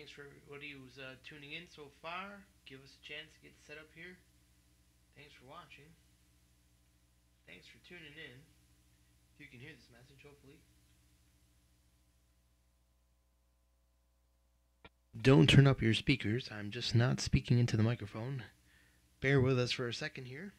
Thanks for everybody who's tuning in so far. Give us a chance to get set up here. Thanks for watching. Thanks for tuning in. If you can hear this message, hopefully. Don't turn up your speakers. I'm just not speaking into the microphone. Bear with us for a second here.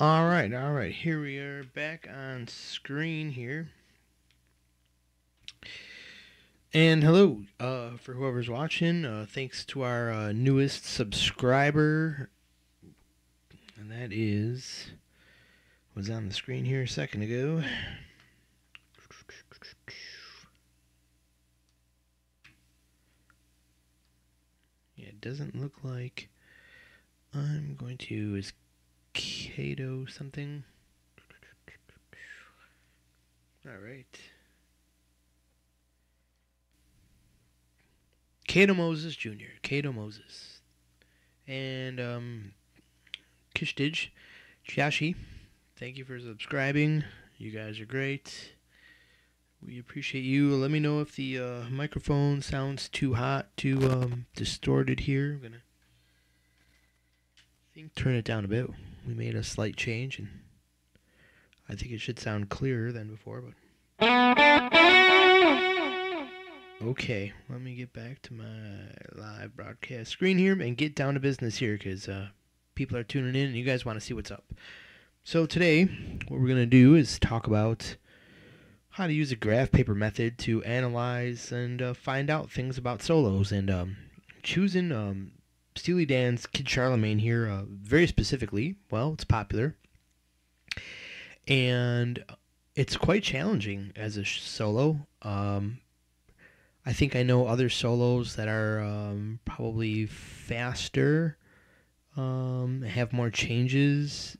All right. Here we are back on screen here. And hello, for whoever's watching. Thanks to our newest subscriber, and that was on the screen here a second ago. Yeah, it doesn't look like I'm going to. Is Cato something? All right. Cato Moses Jr. Cato Moses. And Kishtij Chiashi. Thank you for subscribing. You guys are great. We appreciate you. Let me know if the microphone sounds too hot, too distorted here. I'm gonna turn it down a bit. We made a slight change, and I think it should sound clearer than before. But okay, let me get back to my live broadcast screen here and get down to business here, because people are tuning in and you guys want to see what's up. So today, what we're gonna do is talk about how to use a graph paper method to analyze and find out things about solos, and choosing Steely Dan's Kid Charlemagne here very specifically. Well, it's popular, and it's quite challenging as a solo. I think I know other solos that are probably faster, have more changes,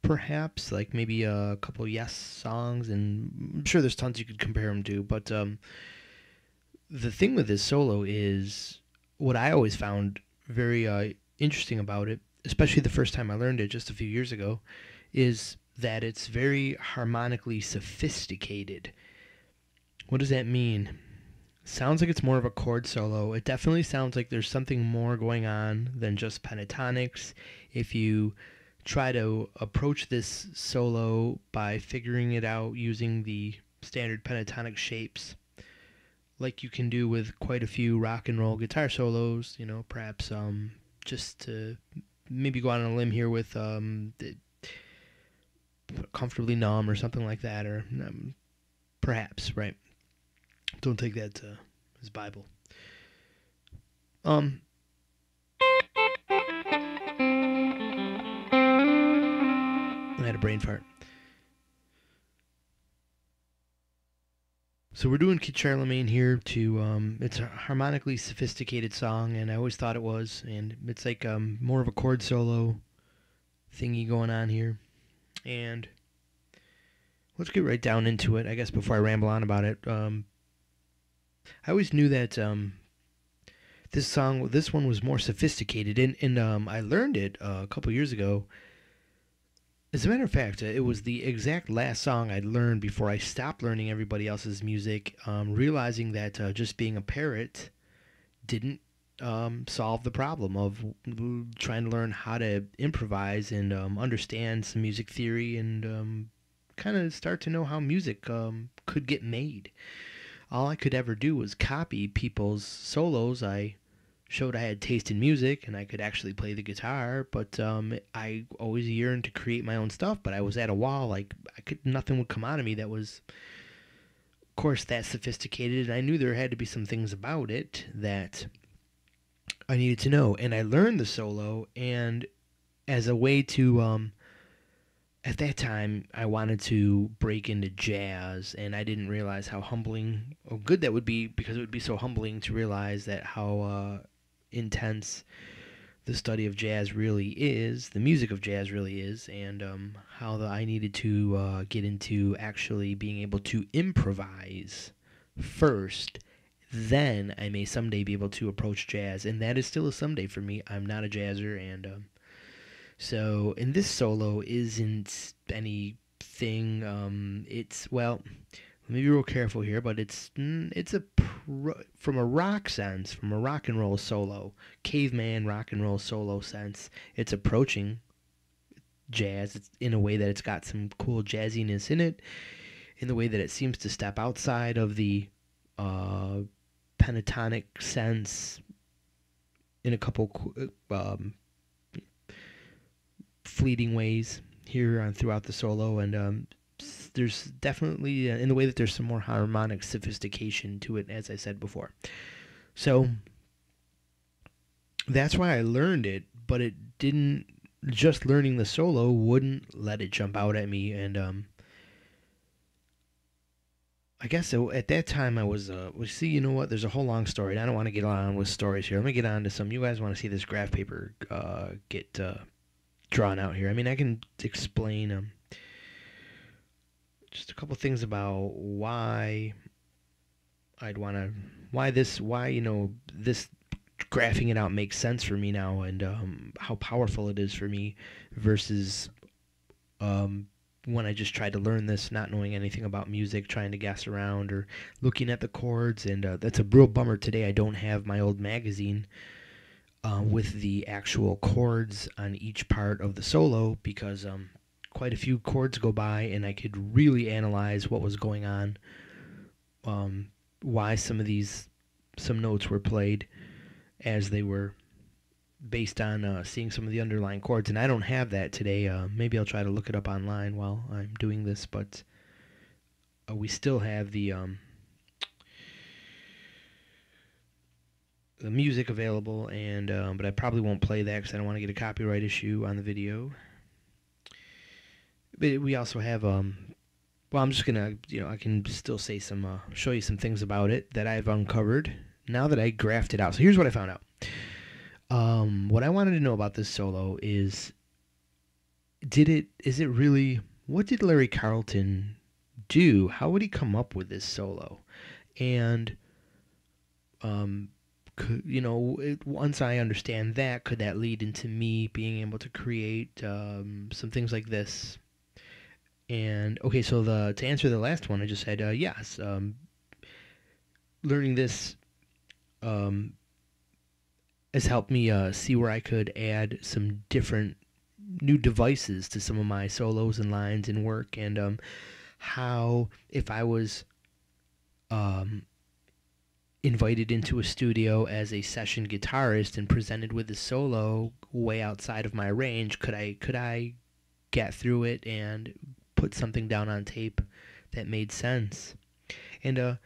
perhaps, like maybe a couple Yes songs, and I'm sure there's tons you could compare them to. But the thing with this solo is what I always found very interesting about it, especially the first time I learned it just a few years ago, is that it's very harmonically sophisticated. What does that mean? Sounds like it's more of a chord solo. It definitely sounds like there's something more going on than just pentatonics. If you try to approach this solo by figuring it out using the standard pentatonic shapes, like you can do with quite a few rock and roll guitar solos. Perhaps just to maybe go out on a limb here with Comfortably Numb or something like that, or perhaps, right? Don't take that as Bible. I had a brain fart. So we're doing Kid Charlemagne here to, it's a harmonically sophisticated song, and I always thought it was, and it's like more of a chord solo thingy going on here. And let's get right down into it, I guess, before I ramble on about it. I always knew that this one was more sophisticated, and I learned it a couple years ago. As a matter of fact, it was the exact last song I'd learned before I stopped learning everybody else's music, realizing that just being a parrot didn't solve the problem of trying to learn how to improvise and understand some music theory and kind of start to know how music could get made. All I could ever do was copy people's solos. I showed I had taste in music and I could actually play the guitar, but I always yearned to create my own stuff, but I was at a wall. Like, nothing would come out of me that was, of course, that sophisticated, and I knew there had to be some things about it that I needed to know. And I learned the solo, and as a way to at that time I wanted to break into jazz, and I didn't realize how humbling or good that would be, because it would be so humbling to realize that how intense the study of jazz really is, the music of jazz really is, and how I needed to get into actually being able to improvise first. Then I may someday be able to approach jazz, and that is still a someday for me. I'm not a jazzer, and so, and this solo isn't anything. It's, well, let me be real careful here, but it's from a rock sense, from a rock and roll solo, caveman rock and roll solo sense, it's approaching jazz. It's in a way that it's got some cool jazziness in it, in the way that it seems to step outside of the pentatonic sense in a couple fleeting ways here on throughout the solo, and there's definitely in the way that there's some more harmonic sophistication to it, as I said before. So that's why I learned it, but it didn't, just learning the solo wouldn't let it jump out at me, and I guess so, at that time I was, see, you know what, there's a whole long story, and I don't want to get on with stories here. Let me get on to some. You guys want to see this graph paper get drawn out here. I mean, I can explain just a couple things about why I'd want to, this graphing it out makes sense for me now, and how powerful it is for me versus when I just tried to learn this, not knowing anything about music, trying to guess around or looking at the chords. And that's a real bummer today. I don't have my old magazine with the actual chords on each part of the solo, because quite a few chords go by and I could really analyze what was going on, why some notes were played as they were, based on seeing some of the underlying chords. And I don't have that today. Maybe I'll try to look it up online while I'm doing this, but we still have the music available, and but I probably won't play that because I don't want to get a copyright issue on the video. But we also have well, I'm just gonna, I can still say some show you some things about it that I've uncovered now that I graphed it out. So here's what I found out. What I wanted to know about this solo is, what did Larry Carlton do? How would he come up with this solo? And once I understand that, could that lead into me being able to create some things like this? And okay, so to answer the last one, I just said yes. Learning this has helped me see where I could add some different new devices to some of my solos and lines and work, and how, if I was invited into a studio as a session guitarist and presented with a solo way outside of my range, could I get through it and put something down on tape that made sense? And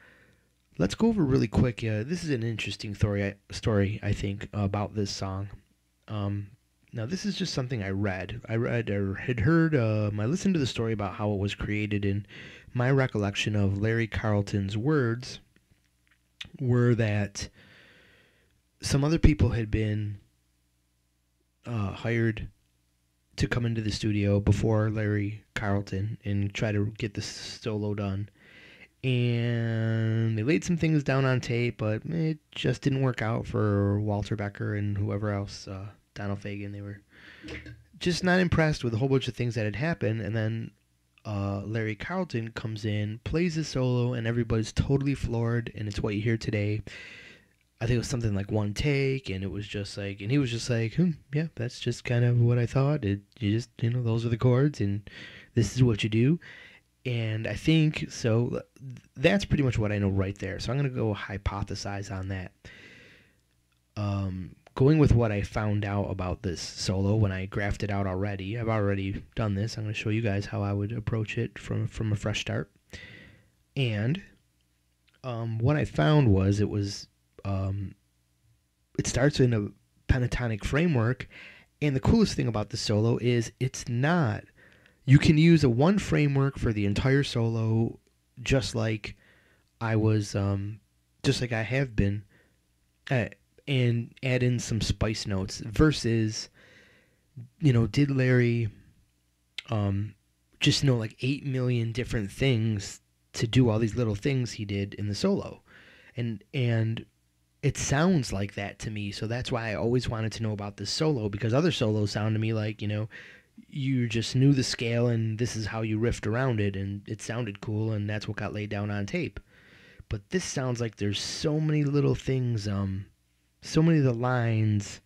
let's go over really quick. This is an interesting story, I think, about this song. Now, this is just something I read. I had heard, I listened to the story about how it was created, and my recollection of Larry Carlton's words were that some other people had been hired to come into the studio before Larry Carlton and try to get the solo done. And they laid some things down on tape, but it just didn't work out for Walter Becker and whoever else, Donald Fagen. They were just not impressed with a whole bunch of things that had happened. And then Larry Carlton comes in, plays a solo, and everybody's totally floored, and it's what you hear today. I think it was something like one take, and it was just like, and he was just like, yeah, that's just kind of what I thought. You just, those are the chords, and this is what you do. And I think, so that's pretty much what I know right there. So I'm going to go hypothesize on that. Going with what I found out about this solo when I graphed it out already. I've already done this. I'm going to show you guys how I would approach it from a fresh start. And what I found was it starts in a pentatonic framework, and the coolest thing about the solo is it's not. You can use a one framework for the entire solo, just like I have been, and add in some spice notes. Versus, did Larry just know like 8 million different things to do all these little things he did in the solo, and it sounds like that to me. So that's why I always wanted to know about this solo, because other solos sound to me like, you just knew the scale and this is how you riffed around it and it sounded cool and that's what got laid down on tape. But this sounds like there's so many little things, so many of the lines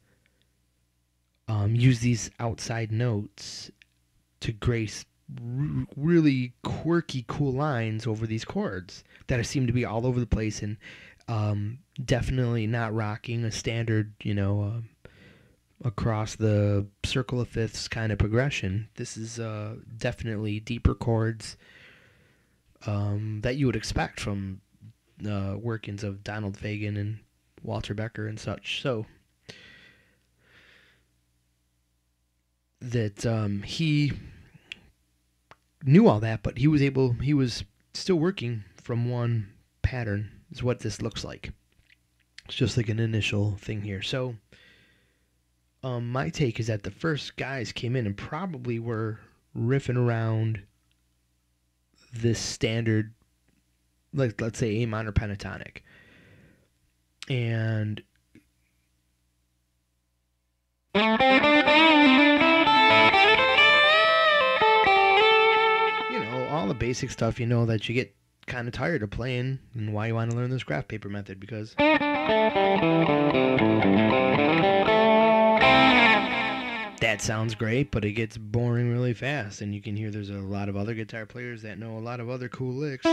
use these outside notes to grace really quirky, cool lines over these chords that seem to be all over the place, and definitely not rocking a standard, across the circle of fifths kind of progression. This is definitely deeper chords that you would expect from workings of Donald Fagen and Walter Becker and such. So that he knew all that, but he was still working from one pattern, is what this looks like. It's just like an initial thing here. So my take is that the first guys came in and probably were riffing around this standard, like, let's say, A minor pentatonic. And all the basic stuff, that you get kind of tired of playing, and why you want to learn this graph paper method, because that sounds great, but it gets boring really fast, and you can hear there's a lot of other guitar players that know a lot of other cool licks.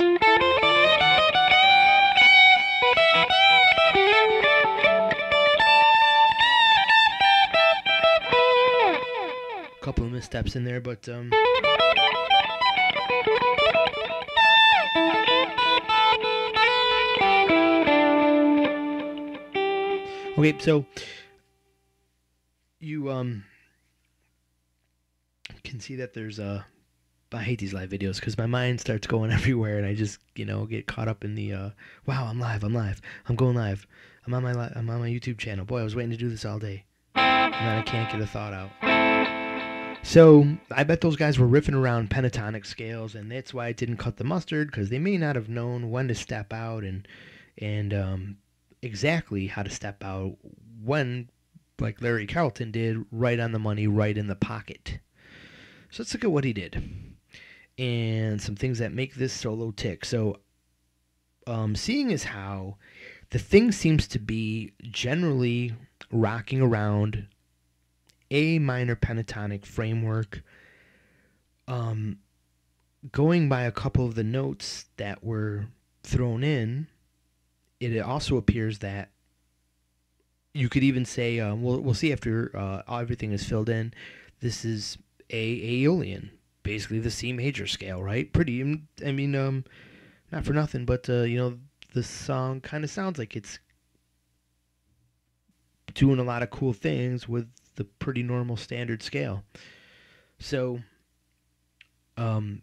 Couple of missteps in there, but okay, so you can see that there's I hate these live videos because my mind starts going everywhere, and I just get caught up in the wow, I'm live, I'm going live, I'm on my YouTube channel. Boy, I was waiting to do this all day, and then I can't get a thought out. So I bet those guys were riffing around pentatonic scales, and that's why I didn't cut the mustard, because they may not have known when to step out and exactly how to step out when, like Larry Carlton did, right on the money, right in the pocket. So let's look at what he did and some things that make this solo tick. So seeing as how the thing seems to be generally rocking around A minor pentatonic framework, going by a couple of the notes that were thrown in, it also appears that you could even say, we'll see after everything is filled in, this is a Aeolian, basically the C major scale, right? Pretty, I mean, not for nothing, but, the song kind of sounds like it's doing a lot of cool things with the pretty normal standard scale. So, um,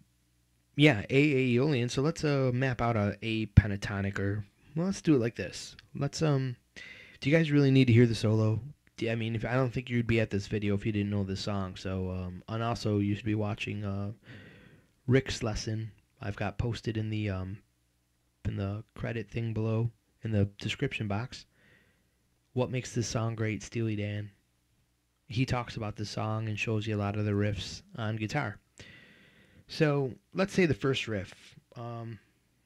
yeah, A Aeolian. So let's map out a pentatonic, or well, let's do it like this. Let's Do you guys really need to hear the solo? I mean, if I don't think you'd be at this video if you didn't know this song. So, and also you should be watching Rick's lesson. I've got posted in the credit thing below in the description box. What makes this song great, Steely Dan? He talks about this song and shows you a lot of the riffs on guitar. So let's say the first riff.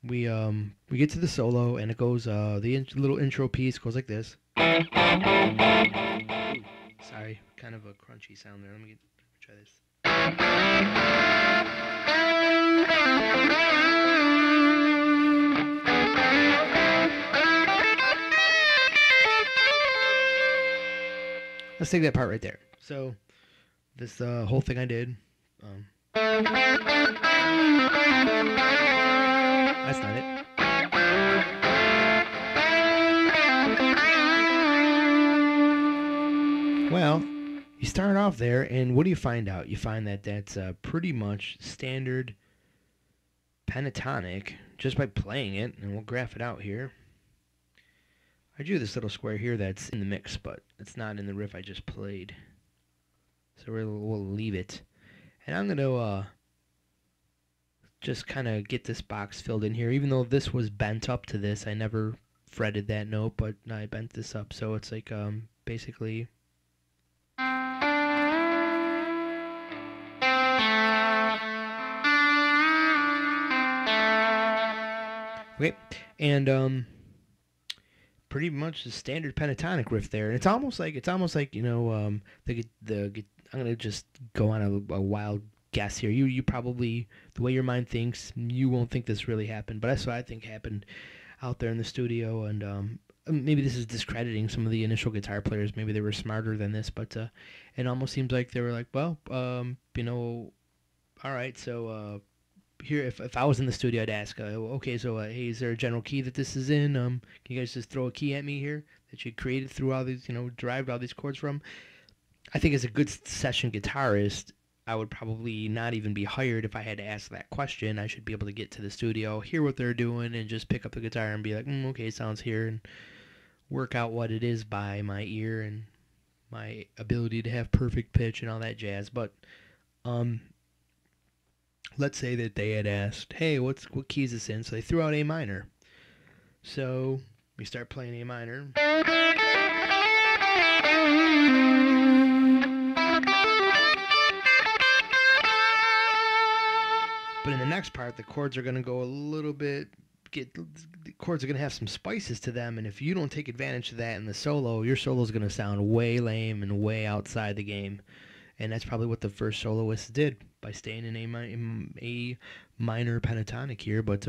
We get to the solo and it goes the little intro piece goes like this. Ooh, sorry, kind of a crunchy sound there. Let me try this. Let's take that part right there. So this whole thing I did. That's not it. Well, you start off there, and what do you find out? You find that that's pretty much standard pentatonic just by playing it, and we'll graph it out here. I drew this little square here that's in the mix, but it's not in the riff I just played. So we'll leave it. And I'm going to just kind of get this box filled in here. Even though this was bent up to this, I never fretted that note, but I bent this up. So it's like basically... Okay, and pretty much the standard pentatonic riff there, and it's almost like I'm gonna just go on a wild guess here. You probably, the way your mind thinks, you won't think this really happened, but that's what I think happened out there in the studio. And maybe this is discrediting some of the initial guitar players. Maybe they were smarter than this, but it almost seems like they were like, well, all right, so. Here, if I was in the studio, I'd ask, okay, so hey, is there a general key that this is in? Can you guys just throw a key at me here that you created through all these, derived all these chords from? I think as a good session guitarist, I would probably not even be hired if I had to ask that question. I should be able to get to the studio, hear what they're doing, and just pick up the guitar and be like, okay, sounds here, and work out what it is by my ear and my ability to have perfect pitch and all that jazz. But let's say that they had asked, hey, what key is this in? So they threw out A minor. So we start playing A minor. But in the next part, the chords are going to go a little bit, the chords are going to have some spices to them, and if you don't take advantage of that in the solo, your solo is going to sound way lame and way outside the game. And that's probably what the first soloist did by staying in A minor pentatonic here. But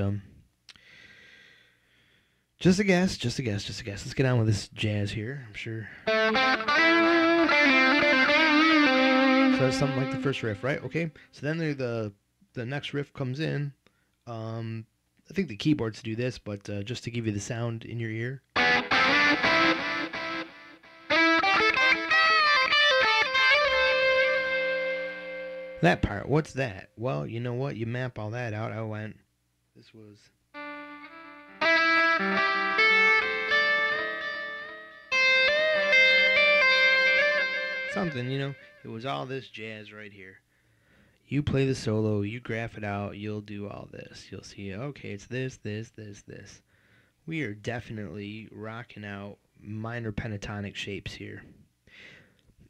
just a guess. Let's get on with this jazz here. I'm sure. So it's something like the first riff, right? Okay. So then the next riff comes in. I think the keyboards do this, but just to give you the sound in your ear. That part, what's that? Well, you know what? You map all that out. This was... something, it was all this jazz right here. You play the solo, you graph it out, you'll do all this. You'll see, okay, it's this. We are definitely rocking out minor pentatonic shapes here.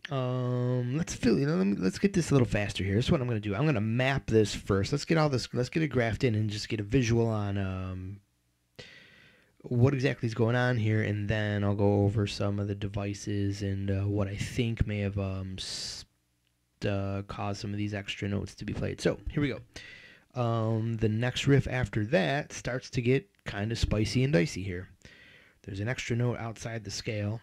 Let's get this a little faster here. That's what I'm going to do. I'm going to map this first. Let's get it graphed in and just get a visual on what exactly is going on here, and then I'll go over some of the devices and what I think may have caused some of these extra notes to be played. So here we go. The next riff after that starts to get kind of spicy and dicey here. There's an extra note outside the scale.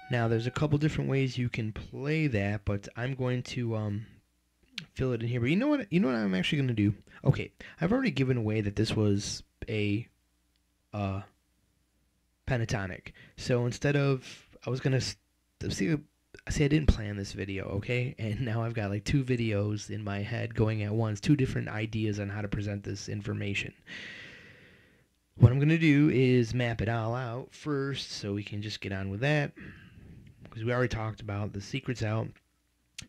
Now, there's a couple different ways you can play that, but I'm going to fill it in here. But you know what? You know what I'm actually going to do? Okay, I've already given away that this was a pentatonic. So instead of, I was going to see, I didn't plan this video, okay? And now I've got like 2 videos in my head going at once, 2 different ideas on how to present this information. What I'm going to do is map it all out first so we can just get on with that. Because we already talked about the secret's out.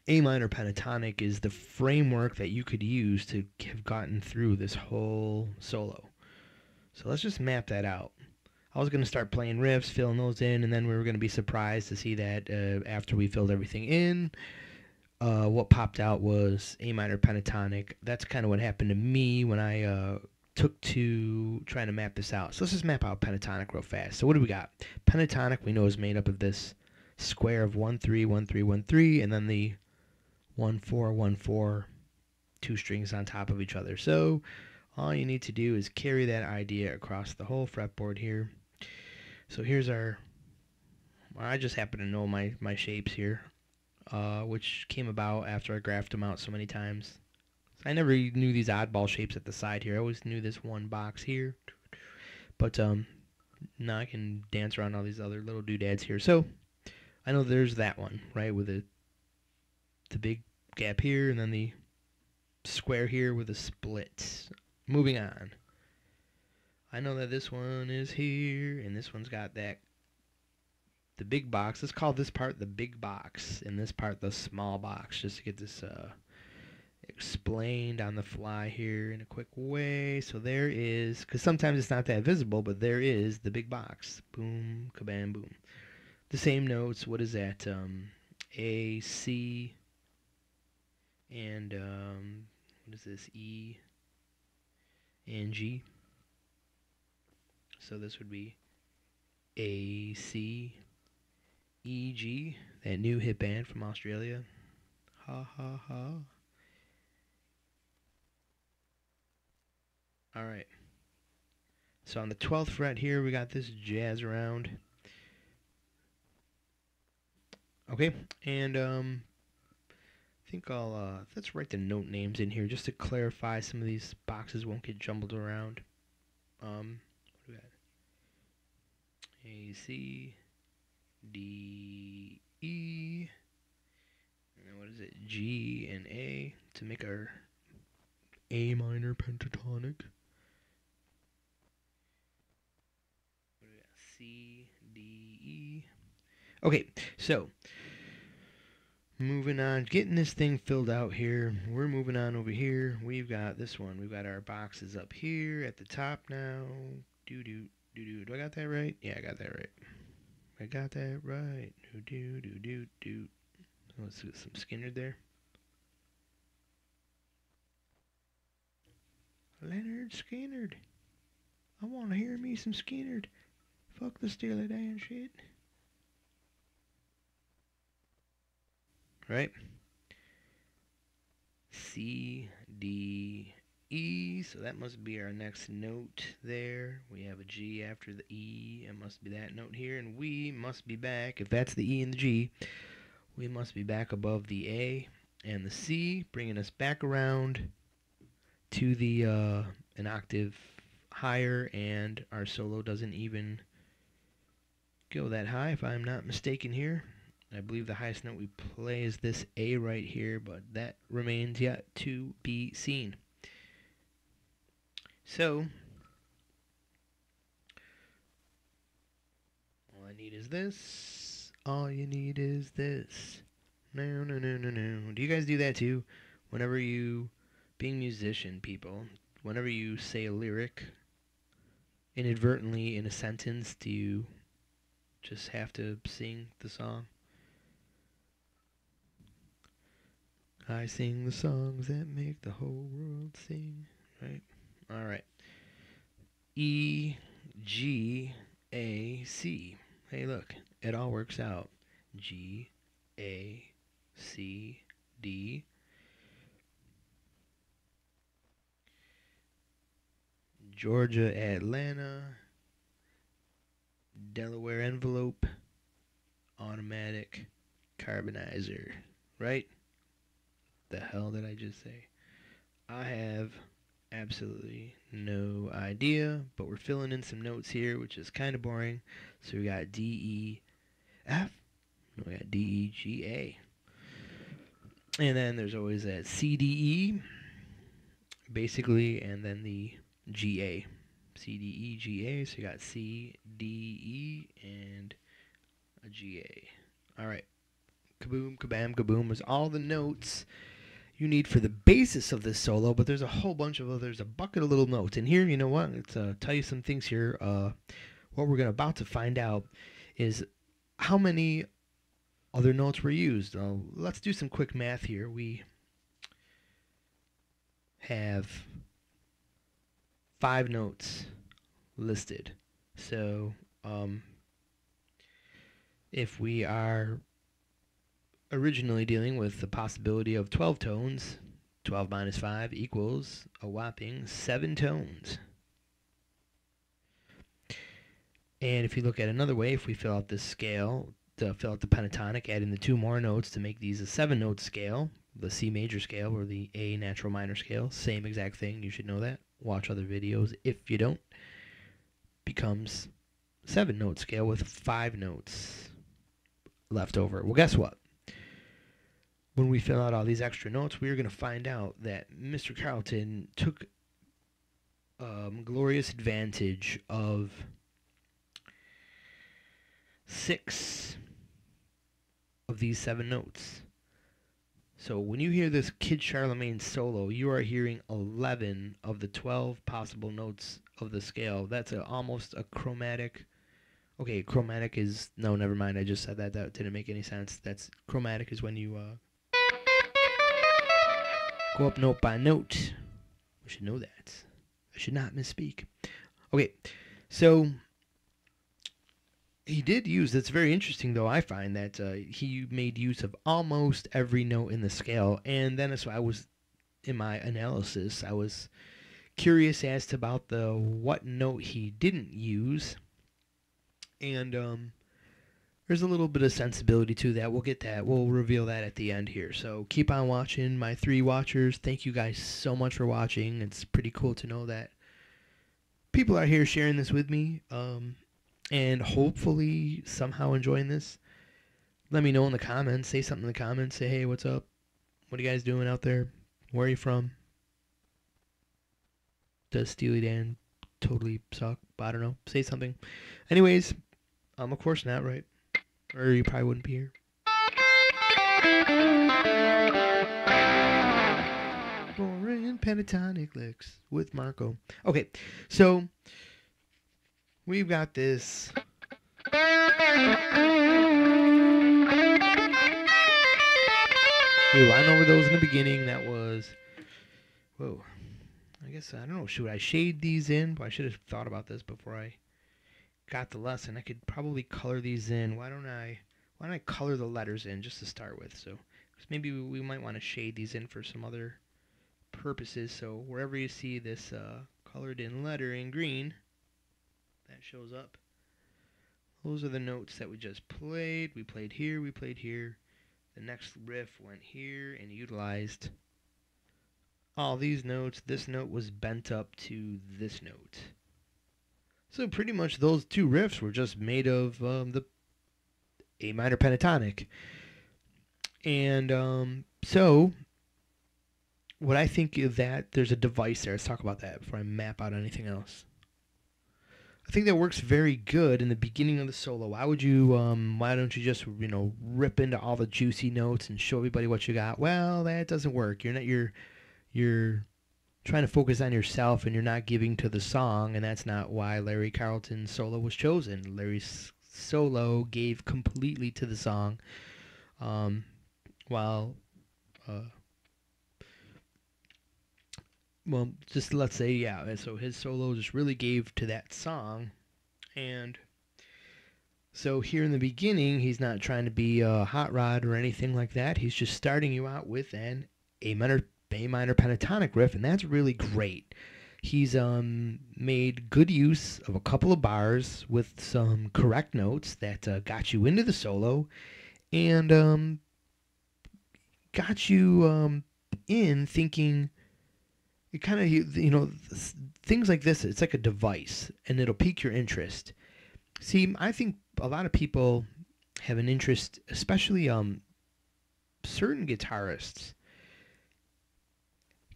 A minor pentatonic is the framework that you could use to have gotten through this whole solo. So let's just map that out. I was going to start playing riffs, filling those in, and then we were going to be surprised to see that after we filled everything in, what popped out was A minor pentatonic. That's kind of what happened to me when I took to trying to map this out. So let's just map out pentatonic real fast. So what do we got? Pentatonic we know is made up of this square of 1 3 1 3 1 3, and then the 1 4 1 4, 2 strings on top of each other. So all you need to do is carry that idea across the whole fretboard here. So here's our, I just happen to know my shapes here, which came about after I graphed them out so many times. I never knew these oddball shapes at the side here. I always knew this one box here. But now I can dance around all these other little doodads here. So I know there's that one, right, with the big gap here, and then the square here with a split. Moving on. I know that this one is here, and this one's got the big box. Let's call this part the big box, and this part the small box, just to get this explained on the fly here in a quick way. So there is, because sometimes it's not that visible, but there is the big box. Boom, kabam, boom. The same notes. What is that? A, C, and what is this? E and G. So this would be A, C, E, G. That new hit band from Australia. Ha ha ha. Alright. So on the 12th fret here, we got this jazz around. Okay, and I think let's write the note names in here just to clarify some of these boxes won't get jumbled around. What do we got? A, C, D, E, and then what is it? G and A to make our A minor pentatonic. What do we got? C, D, E. Okay, so moving on, getting this thing filled out here. We're moving on over here. We've got this one. We've got our boxes up here at the top now. Do I got that right? Yeah, I got that right. I got that right. Do. Let's get some Skinner there. Leonard Skinner. I want to hear me some Skinner. Fuck the Steely Dan shit. Right? C, D, E. So that must be our next note there. We have a G after the E. It must be that note here. And we must be back. If that's the E and the G, we must be back above the A and the C, bringing us back around to the an octave higher, and our solo doesn't even go that high if I'm not mistaken here. I believe the highest note we play is this A right here, but that remains yet to be seen. So all I need is this. All you need is this. No. Do you guys do that too? Whenever you, being musician people, whenever you say a lyric inadvertently in a sentence, do you just have to sing the song? I sing the songs that make the whole world sing, right? All right. E, G, A, C. Hey, look, it all works out. G, A, C, D. Georgia, Atlanta, Delaware envelope, automatic carbonizer. Right? The hell did I just say? I have absolutely no idea, but we're filling in some notes here, which is kind of boring. So we got D, E, F. No, we got D, E, G, A. And then there's always that C, D, E, basically, and then the G, A. C, D, E, G, A. So you got C, D, E, and a G, A. All right. Kaboom, kabam, kaboom is all the notes you need for the basis of this solo, but there's a whole bunch of there's a bucket of little notes. And here, you know what? Let's tell you some things here. What we're about to find out is how many other notes were used. Let's do some quick math here. We have 5 notes listed. So if we are originally dealing with the possibility of 12 tones, 12 minus 5 equals a whopping 7 tones. And if you look at another way, if we fill out this scale, to fill out the pentatonic, adding the 2 more notes to make these a 7-note scale, the C major scale or the A natural minor scale, same exact thing, you should know that. Watch other videos if you don't. Becomes 7-note scale with 5 notes left over. Well, guess what? When we fill out all these extra notes, we're going to find out that Mr. Carlton took glorious advantage of 6 of these 7 notes. So when you hear this Kid Charlemagne solo, you are hearing 11 of the 12 possible notes of the scale. That's almost a chromatic. Okay, chromatic is, no, never mind. I just said that. That didn't make any sense. That's chromatic is when you go up note by note. I should know that. I should not misspeak. Okay, so he did use, that's very interesting though, I find that he made use of almost every note in the scale. And then so I was, in my analysis, I was curious as to about the what note he didn't use. And there's a little bit of sensibility to that. We'll get that. We'll reveal that at the end here. So keep on watching, my 3 watchers. Thank you guys so much for watching. It's pretty cool to know that people are here sharing this with me, and hopefully somehow enjoying this. Let me know in the comments. Say something in the comments. Say, hey, what's up? What are you guys doing out there? Where are you from? Does Steely Dan totally suck? I don't know. Say something. Anyways, of course not, right? Or you probably wouldn't be here. Boring pentatonic licks with Marco. Okay, so we've got this. Ooh, I know where those in the beginning. That was. Whoa. I guess, I don't know. Should I shade these in? Well, I should have thought about this before I got the lesson. I could probably color these in. Why don't I color the letters in just to start with? So maybe we might want to shade these in for some other purposes. So wherever you see this colored in letter in green, that shows up. Those are the notes that we just played. We played here, we played here. The next riff went here and utilized all these notes. This note was bent up to this note. So pretty much those 2 riffs were just made of the A minor pentatonic. And so what I think of that, there's a device there. Let's talk about that before I map out anything else. I think that works very good in the beginning of the solo. Why don't you just, rip into all the juicy notes and show everybody what you got? Well, that doesn't work. You're trying to focus on yourself and you're not giving to the song, and that's not why Larry Carlton's solo was chosen. Larry's solo gave completely to the song, while well, just let's say, yeah, so his solo just really gave to that song. And so here in the beginning, he's not trying to be a hot rod or anything like that. He's just starting you out with an A minor pentatonic riff, and that's really great. He's made good use of a couple of bars with some correct notes that got you into the solo and got you in thinking. It kind of things like this. It's like a device, and it'll pique your interest. See, I think a lot of people have an interest, especially certain guitarists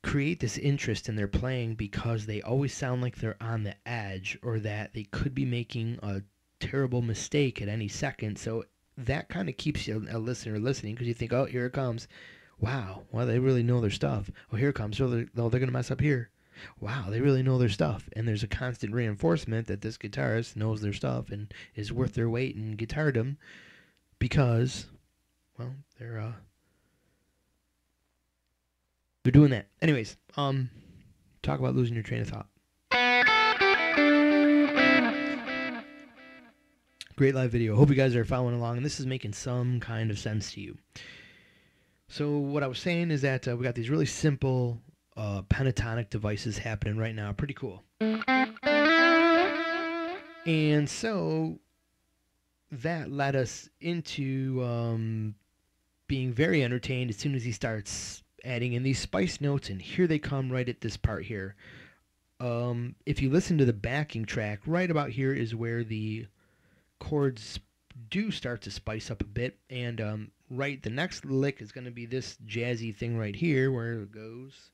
create this interest in their playing because they always sound like they're on the edge or that they could be making a terrible mistake at any second. So that kind of keeps you a listener listening because you think, oh, here it comes. Wow, well, they really know their stuff. Oh, here it comes. Oh, they're going to mess up here. Wow, they really know their stuff. And there's a constant reinforcement that this guitarist knows their stuff and is worth their weight in guitardom because, well, they're doing that. Anyways, talk about losing your train of thought. Great live video. Hope you guys are following along, and this is making some kind of sense to you. So what I was saying is that we got these really simple pentatonic devices happening right now. Pretty cool. And so that led us into being very entertained as soon as he starts adding in these spice notes, and here they come right at this part here. If you listen to the backing track, right about here is where the chords do start to spice up a bit, and right, the next lick is going to be this jazzy thing right here where it goes.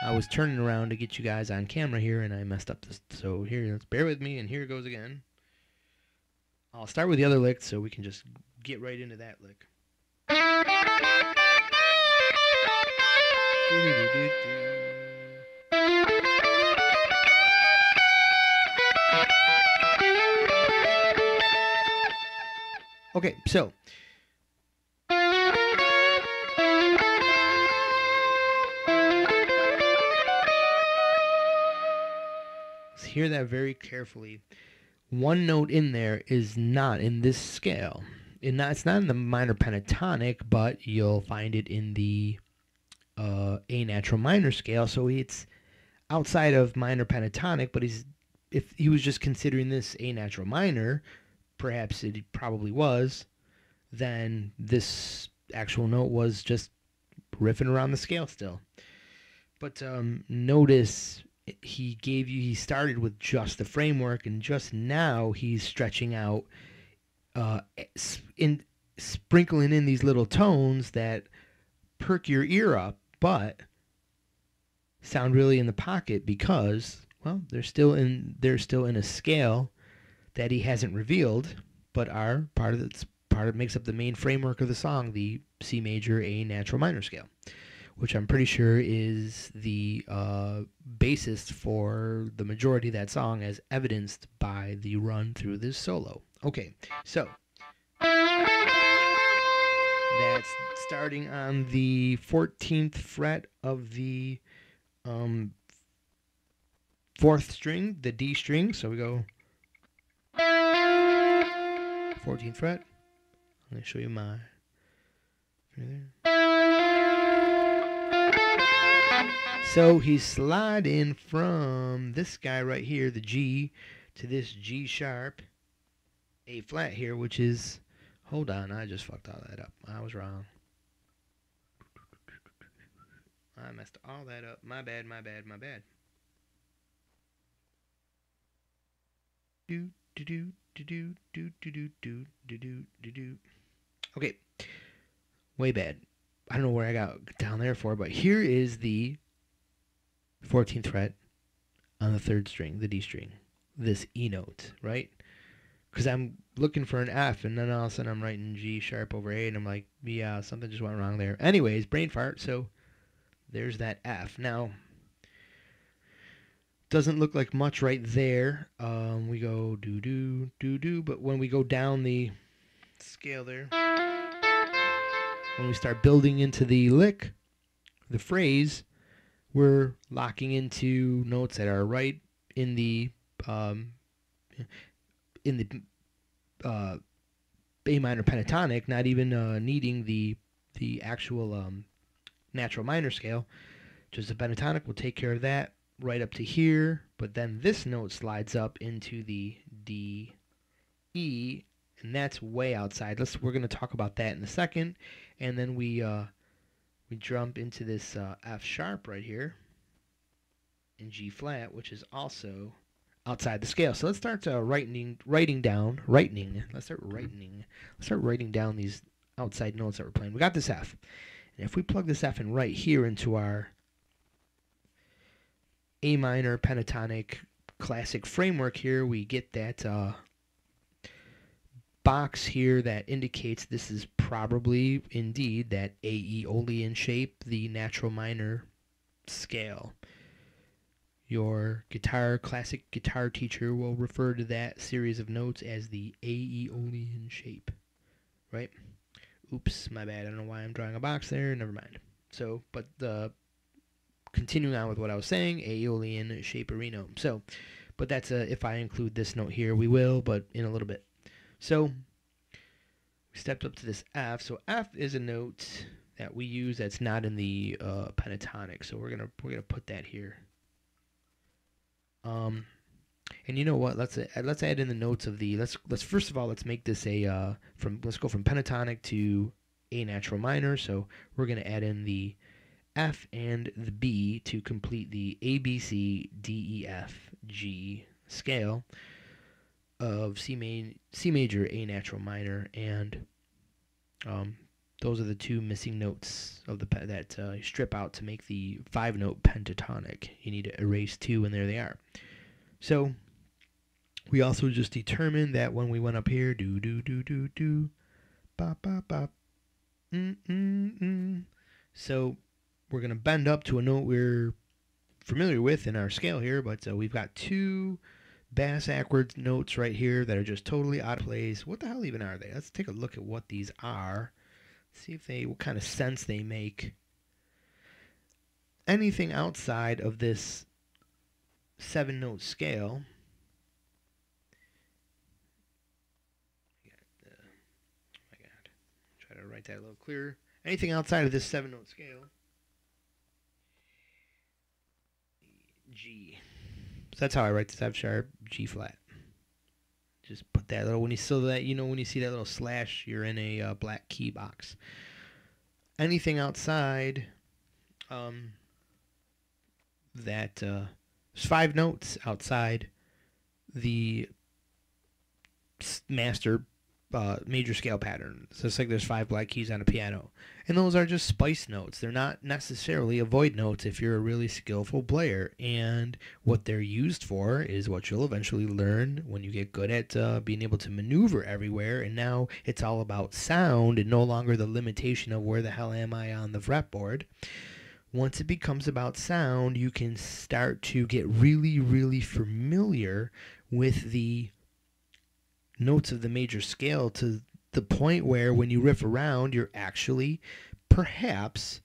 I was turning around to get you guys on camera here, and I messed up this. So here, let's bear with me, and here it goes again. I'll start with the other lick so we can just get right into that lick. Okay, so let's hear that very carefully. One note in there is not in this scale. It's not in the minor pentatonic, but you'll find it in the A natural minor scale. So it's outside of minor pentatonic, but if he was just considering this A natural minor, perhaps it probably was, then this actual note was just riffing around the scale still. But notice he started with just the framework, and just now he's stretching out, sprinkling in these little tones that perk your ear up, but sound really in the pocket because, well, they're still in a scale that he hasn't revealed, but are part of makes up the main framework of the song, the C major A natural minor scale, which I'm pretty sure is the basis for the majority of that song, as evidenced by the run through this solo. Okay, so that's starting on the 14th fret of the 4th string, the D string. So we go 14th fret. I'm going to show you my. So he's sliding from this guy right here, the G, to this G sharp, A flat here, which is, hold on, I just fucked all that up. I was wrong. I messed all that up. My bad, my bad, my bad. Do do do do do do do do do do do do. Okay, way bad. I don't know where I got down there for, but here is the 14th fret on the 3rd string, the D string, this E note, right? Because I'm looking for an F, and then all of a sudden I'm writing G sharp over A, and I'm like, yeah, something just went wrong there. Anyways, brain fart, so there's that F. Now, doesn't look like much right there. We go do-do, do-do, but when we go down the scale there, when we start building into the lick, the phrase, we're locking into notes that are right in the A minor pentatonic, not even needing the the actual natural minor scale. Just a pentatonic will take care of that right up to here, but then this note slides up into the D, E, and that's way outside. We're going to talk about that in a second, and then we jump into this F sharp right here in G flat, which is also outside the scale. So let's start writing down. Let's start writing down these outside notes that we're playing. We got this F, and if we plug this F in right here into our A minor pentatonic classic framework here, we get that box here that indicates this is probably indeed that Aeolian shape, the natural minor scale. Your classic guitar teacher will refer to that series of notes as the Aeolian shape, right? Oops, my bad. I don't know why I'm drawing a box there. Never mind. So, but continuing on with what I was saying, Aeolian shaperino. So, but that's if I include this note here, we will, but in a little bit. So, we stepped up to this F. So F is a note that we use that's not in the pentatonic. So we're gonna put that here. And you know what? Let's add in the notes of the let's first of all let's make this a let's go from pentatonic to A natural minor. So we're gonna add in the F and the B to complete the A B C D E F G scale of C major A natural minor, and those are the two missing notes of that strip out to make the 5-note pentatonic. You need to erase 2, and there they are. So we also just determined that when we went up here, do do do do do, bop bop bop, So we're gonna bend up to a note we're familiar with in our scale here, but we've got 2 bass backwards notes right here that are just totally out of place. What the hell even are they? Let's take a look at what these are. See what kind of sense they make. Anything outside of this 7-note scale. Oh my God. Try to write that a little clearer. Anything outside of this 7-note scale. G. So that's how I write this F sharp, G flat. Just put that little, when you see that little slash, you're in a black key box. Anything outside there's 5 notes outside the master major scale pattern. So it's like there's 5 black keys on a piano. And those are just spice notes. They're not necessarily avoid notes if you're a really skillful player. And what they're used for is what you'll eventually learn when you get good at being able to maneuver everywhere. And now it's all about sound and no longer the limitation of where the hell am I on the fretboard. Once it becomes about sound, you can start to get really, really familiar with the notes of the major scale to the point where when you riff around, you're actually perhaps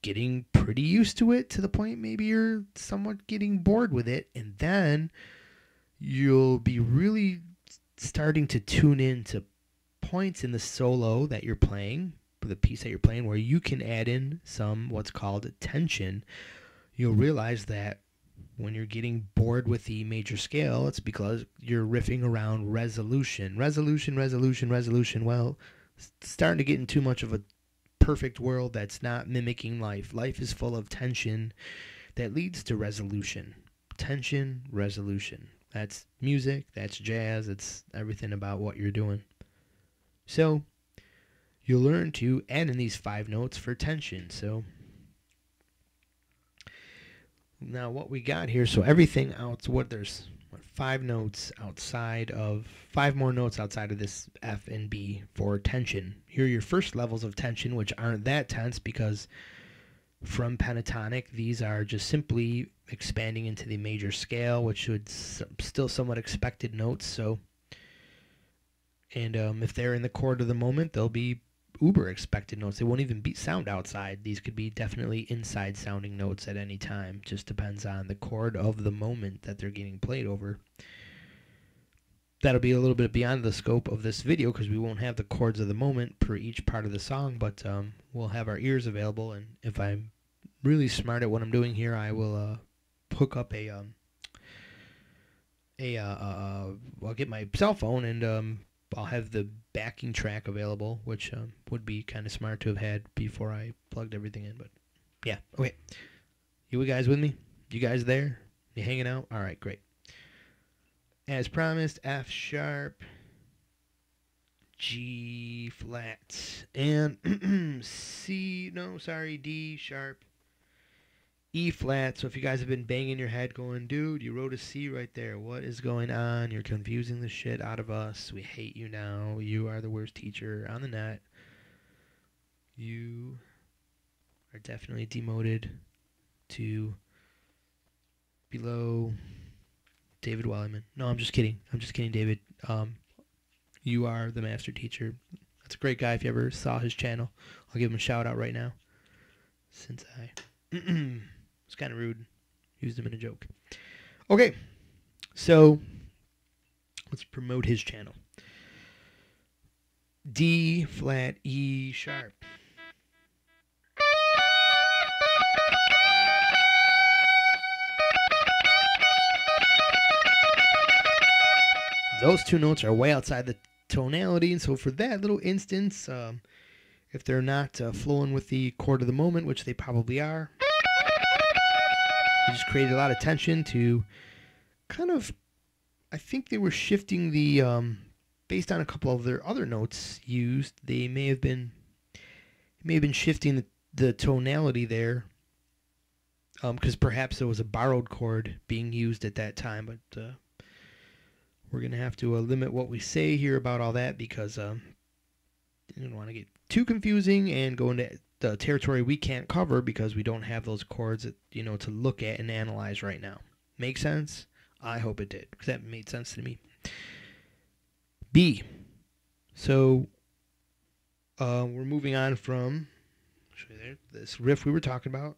getting pretty used to it, to the point maybe you're somewhat getting bored with it, and then you'll be really starting to tune in to points in the solo that you're playing, the piece that you're playing, where you can add in some what's called tension. You'll realize that when you're getting bored with the major scale, it's because you're riffing around resolution. Well, it's starting to get in too much of a perfect world that's not mimicking life. Life is full of tension that leads to resolution. Tension, resolution. That's music, that's jazz, it's everything about what you're doing. So you'll learn to add in these 5 notes for tension. So now what we got here, so everything out, there's 5 notes outside of, 5 more notes outside of this F and B for tension. Here are your first levels of tension, which aren't that tense because from pentatonic, these are just simply expanding into the major scale, which should still somewhat expected notes. So, and if they're in the chord of the moment, they'll be uber expected notes. They won't even sound outside. These could be definitely inside sounding notes at any time. Just depends on the chord of the moment that they're getting played over. that'll be a little bit beyond the scope of this video because we won't have the chords of the moment per each part of the song, but we'll have our ears available, and if I'm really smart at what I'm doing here, I will hook up I'll get my cell phone and I'll have the backing track available, which would be kind of smart to have had before I plugged everything in. But yeah, okay. You guys with me? You guys there? You hanging out? All right, great. As promised, F sharp, G flat, and D sharp, E flat. So if you guys have been banging your head going, dude, you wrote a C right there. What is going on? You're confusing the shit out of us. We hate you now. You are the worst teacher on the net. You are definitely demoted to below David Wellyman. No, I'm just kidding. I'm just kidding, David. You are the master teacher. That's a great guy. If you ever saw his channel, I'll give him a shout out right now. Since I it's kind of rude. Used him in a joke. Okay. So let's promote his channel. D flat E sharp. Those two notes are way outside the tonality, and so for that little instance, if they're not flowing with the chord of the moment, which they probably are, it just created a lot of tension to kind of, I think they were shifting the, based on a couple of their other notes used, they may have been shifting the tonality there, because perhaps there was a borrowed chord being used at that time, but we're going to have to limit what we say here about all that because I don't want to get too confusing and go into the territory we can't cover because we don't have those chords that, to look at and analyze right now. Make sense? I hope it did because that made sense to me. B. So we're moving on from this riff we were talking about.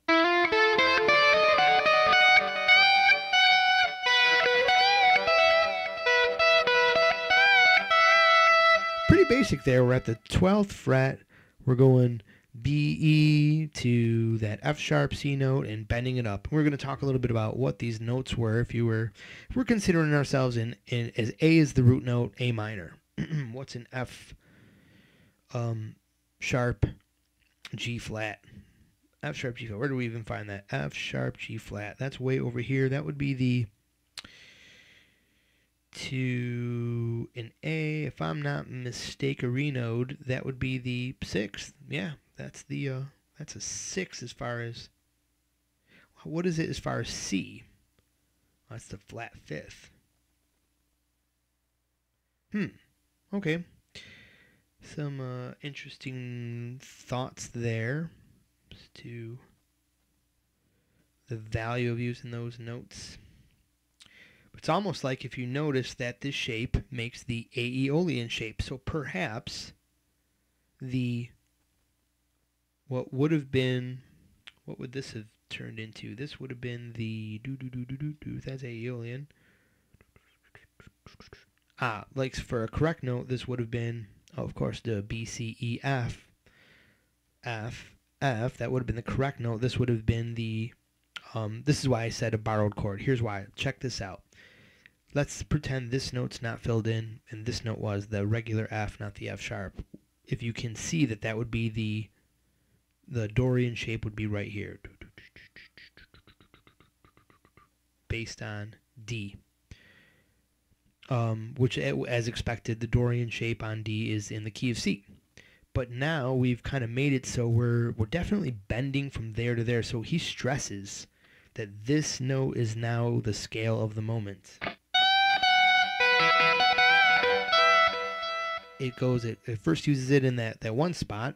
Pretty basic there. We're at the 12th fret. We're going B, E to that F sharp C note and bending it up. We're going to talk a little bit about what these notes were if we're considering ourselves in as A is the root note, A minor. What's an F sharp G flat? F sharp G flat. Where do we even find that? F sharp G flat. That's way over here. That would be the to an A, if I'm not mistaken, node, that would be the 6th. Yeah, that's the that's a 6 as far as what is it as far as C? That's the flat 5th. Okay. Some interesting thoughts there as to the value of using those notes. It's almost like if you notice that this shape makes the Aeolian shape. So perhaps what would this have turned into? This would have been the that's Aeolian. Like for a correct note, this would have been, of course, the B, C, E, F. F. That would have been the correct note. This would have been the, this is why I said a borrowed chord. Here's why. Check this out. Let's pretend this note's not filled in, and this note was the regular F, not the F sharp. If you can see that would be the Dorian shape would be right here. Based on D. Which, as expected, the Dorian shape on D is in the key of C. But now we've kind of made it so we're definitely bending from there to there. So he stresses that this note is now the scale of the moment. It first uses it in that one spot.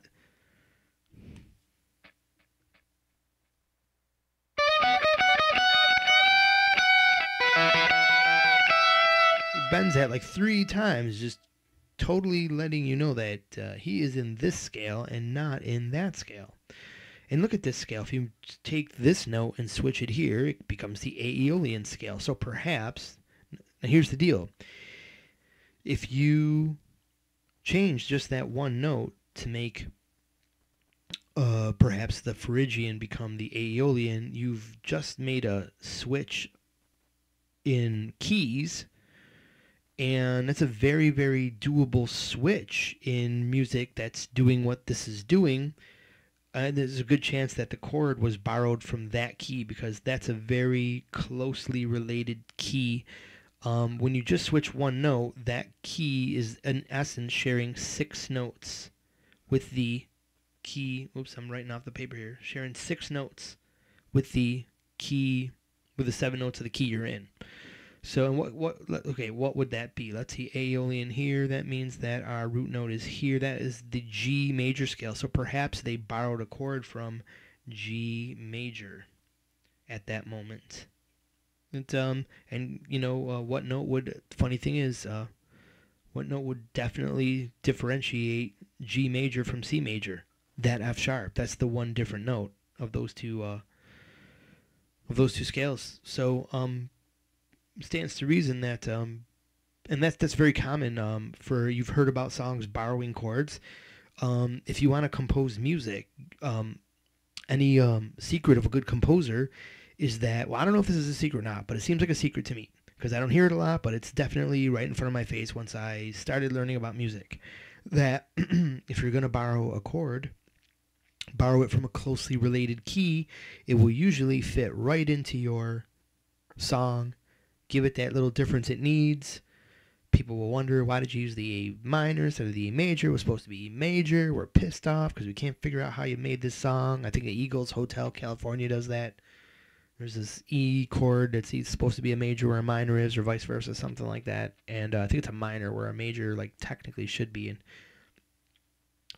It bends that like 3 times, just totally letting you know that he is in this scale and not in that scale. And look at this scale. If you take this note and switch it here, it becomes the Aeolian scale. So perhaps, now here's the deal. If you change just that one note to make perhaps the Phrygian become the Aeolian, you've just made a switch in keys, and it's a very, very doable switch in music that's doing what this is doing. There's a good chance that the chord was borrowed from that key because that's a very closely related key. When you just switch one note, that key is in essence sharing 6 notes with the key. Oops, I'm writing off the paper here. Sharing 6 notes with the key, with the 7 notes of the key you're in. So, and what would that be? Let's see, Aeolian here. That means that our root note is here. That is the G major scale. So perhaps they borrowed a chord from G major at that moment. And you know, what note would? Funny thing is, what note would definitely differentiate G major from C major? That F sharp. That's the one different note of those two scales. So, stands to reason that and that's very common for, you've heard about songs borrowing chords. If you want to compose music, any secret of a good composer is that, well, I don't know if this is a secret or not, but it seems like a secret to me because I don't hear it a lot, but it's definitely right in front of my face once I started learning about music, that if you're going to borrow a chord, borrow it from a closely related key. It will usually fit right into your song, give it that little difference it needs. People will wonder, why did you use the A minor instead of the A major? It was supposed to be E major. We're pissed off because we can't figure out how you made this song. I think the Eagles Hotel California does that. There's this E chord that's supposed to be a major where a minor is, or vice versa, something like that. And I think it's a minor where a major, like, technically should be. And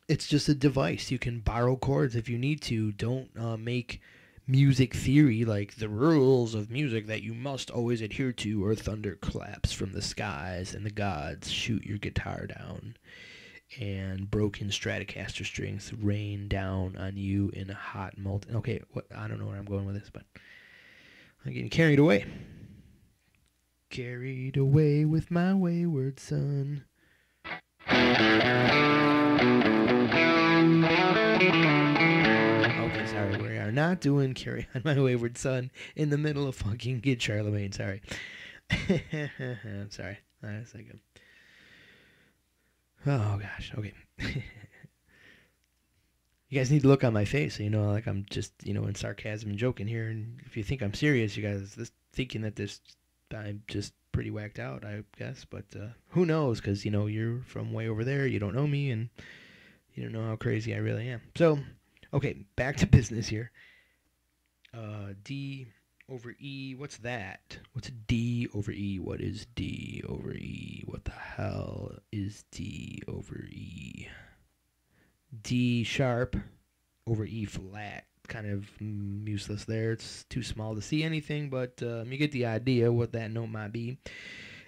it's just a device. You can borrow chords if you need to. Don't make music theory like the rules of music that you must always adhere to, or thunder claps from the skies and the gods shoot your guitar down and broken Stratocaster strings rain down on you in a hot molten. Okay, I don't know where I'm going with this, but I'm getting carried away. Carried away with my wayward son. Okay, sorry, we are not doing Carry On My Wayward Son in the middle of fucking Good Charlemagne, sorry. I'm sorry. That's like oh gosh, okay. You guys need to look on my face so you know, like, I'm just, you know, in sarcasm and joking here, and if you think I'm serious, you guys thinking that I'm just pretty whacked out, I guess, but who knows, because, you know, you're from way over there, you don't know me, and you don't know how crazy I really am. So, okay, back to business here. D over E, what's that? What's D over E? What is D over E? What the hell is D over E? D sharp over E flat. Kind of useless there. It's too small to see anything, but you get the idea what that note might be.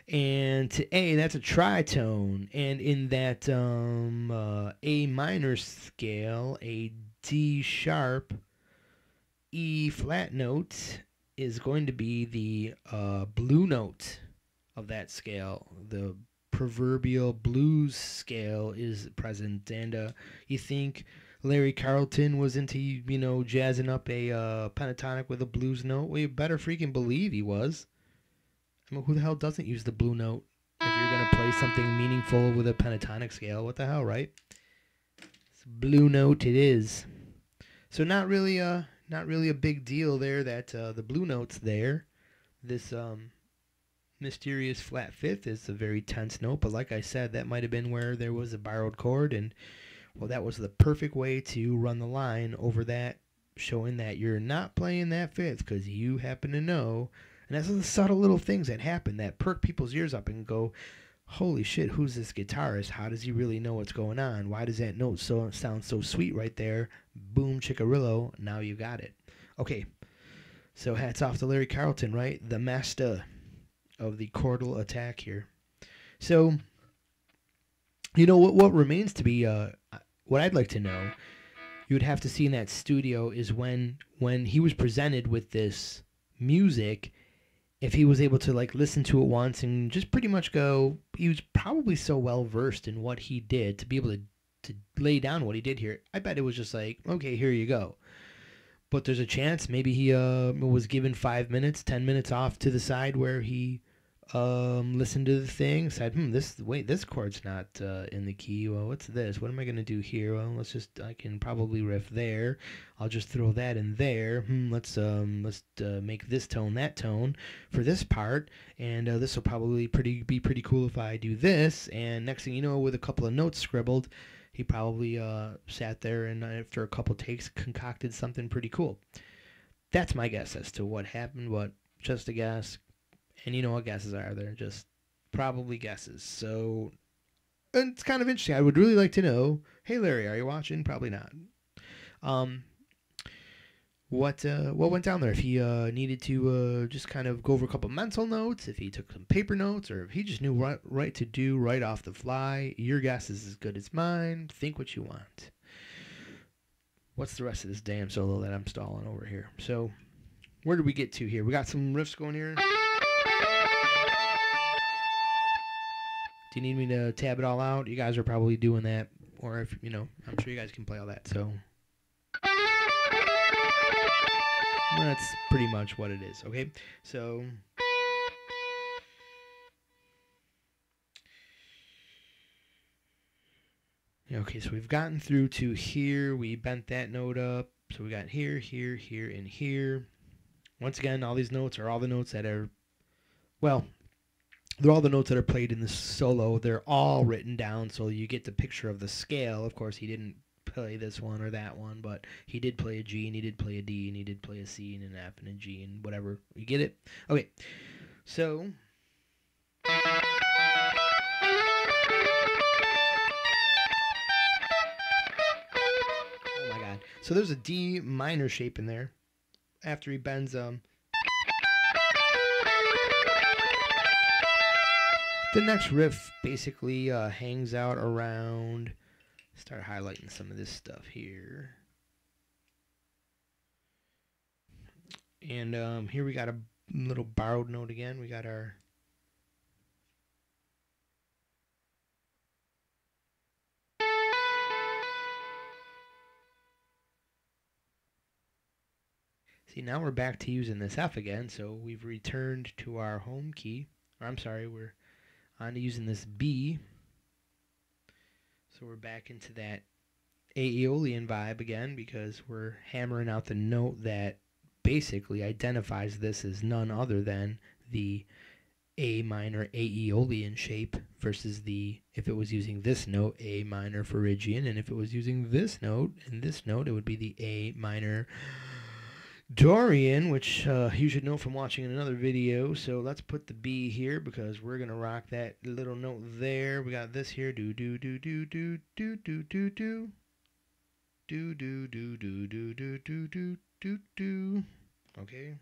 And to A, that's a tritone. And in that A minor scale, a D sharp E flat note is going to be the blue note of that scale. The proverbial blues scale is present. And you think Larry Carlton was into, you know, jazzing up a pentatonic with a blues note? Well, you better freaking believe he was. I mean, who the hell doesn't use the blue note if you're going to play something meaningful with a pentatonic scale? What the hell, right? It's blue note it is. So not really a big deal there that the blue note's there. This mysterious flat fifth is a very tense note, but like I said, that might have been where there was a borrowed chord, and well, that was the perfect way to run the line over that, showing that you're not playing that fifth because you happen to know. And that's the subtle little things that happen that perk people's ears up and go, holy shit, who's this guitarist? How does he really know what's going on? Why does that note sound so sweet right there? Boom, chickarillo, now you got it. Okay, so hats off to Larry Carlton, right? The master of the chordal attack here. So, you know, what remains to be, what I'd like to know, you would have to see in that studio is when he was presented with this music, if he was able to like listen to it once and just pretty much go, he was probably so well versed in what he did to be able to lay down what he did here. I bet it was just like, okay, here you go. But there's a chance maybe he was given 5 minutes, 10 minutes off to the side where he listened to the thing, said, this chord's not in the key. Well, what's this? What am I going to do here? Well, I can probably riff there. I'll just throw that in there. Let's make this tone that tone for this part, and this will probably be pretty cool if I do this. And next thing you know, with a couple of notes scribbled, he probably sat there and after a couple takes concocted something pretty cool. That's my guess as to what happened, but just a guess. And you know what guesses are. They're just probably guesses. So it's kind of interesting. I would really like to know, hey, Larry, are you watching? Probably not. What went down there? If he needed to just kind of go over a couple mental notes, if he took some paper notes, or if he just knew right to do right off the fly. Your guess is as good as mine. Think what you want. What's the rest of this damn solo that I'm stalling over here? So where did we get to here? We got some riffs going here. Do you need me to tab it all out? You guys are probably doing that. Or if, I'm sure you guys can play all that. So that's pretty much what it is. Okay. So okay, so we've gotten through to here. We bent that note up. So we got here, here, here, and here. Once again, all these notes are all the notes that are, well, they're all the notes that are played in the solo. They're all written down, so you get the picture of the scale. Of course, he didn't play this one or that one, but he did play a G, and he did play a D, and he did play a C, and an F, and a G, and whatever. You get it? Okay, so oh my God. So there's a D minor shape in there after he bends the next riff basically hangs out around, start highlighting some of this stuff here. And here we got a little borrowed note again. We got our see, now we're back to using this F again, so we've returned to our home key. Or I'm sorry, we're on to using this B. So we're back into that Aeolian vibe again because we're hammering out the note that basically identifies this as none other than the A minor Aeolian shape versus the, if it was using this note, A minor Phrygian, and if it was using this note and this note, it would be the A minor Dorian, which you should know from watching another video. So let's put the B here because we're gonna rock that little note there. We got this here, do do do do do do do do do do do do do do do do do do do. Okay.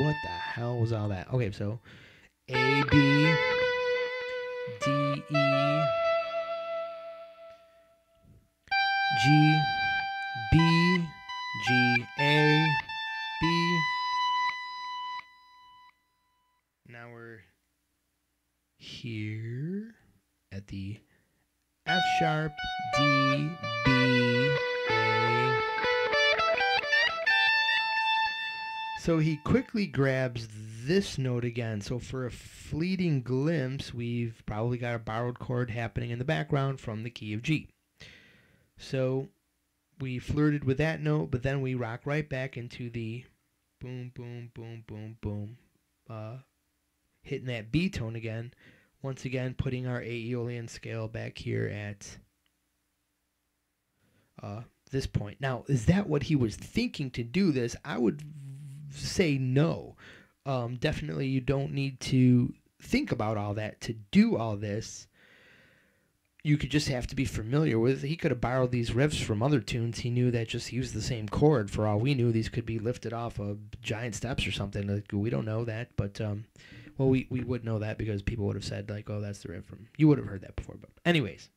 What the hell was all that? Okay, so A B D E G, B, G, A, B. Now we're here at the F sharp, D, B, A. So he quickly grabs this note again. So for a fleeting glimpse, we've probably got a borrowed chord happening in the background from the key of G. So we flirted with that note, but then we rock right back into the boom, boom, boom, boom, boom, hitting that B tone again. Once again, putting our Aeolian scale back here at this point. Now, is that what he was thinking to do this? I would say no. Definitely you don't need to think about all that to do all this. You could just have to be familiar with. He could have borrowed these riffs from other tunes. He knew that just used the same chord. For all we knew, these could be lifted off of Giant Steps or something. Like, we don't know that, but well, we would know that because people would have said like, "Oh, that's the riff from." You would have heard that before, but anyways,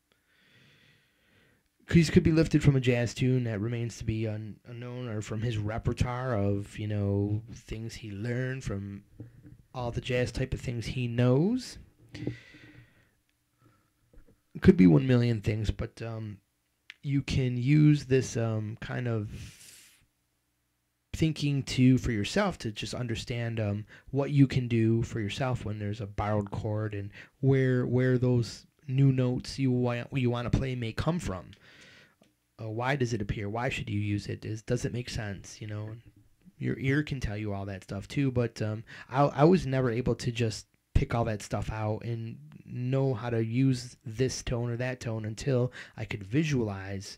these could be lifted from a jazz tune that remains to be unknown, or from his repertoire of, things he learned from all the jazz type of things he knows. It could be 1 million things, but you can use this kind of thinking for yourself to just understand what you can do for yourself when there's a borrowed chord, and where those new notes you want to play may come from. Why does it appear? Why should you use it? Does it make sense? Your ear can tell you all that stuff too, but I was never able to just pick all that stuff out and know how to use this tone or that tone until I could visualize,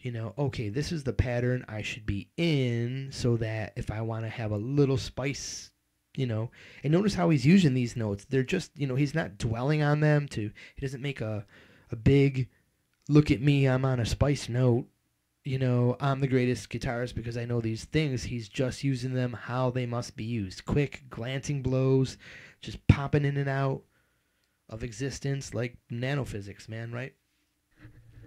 okay, this is the pattern I should be in, so that if I want to have a little spice, and notice how he's using these notes. They're just, he's not dwelling on them he doesn't make a big, look at me, I'm on a spice note, I'm the greatest guitarist because I know these things. He's just using them how they must be used. Quick, glancing blows, just popping in and out of existence like nanophysics, man, right?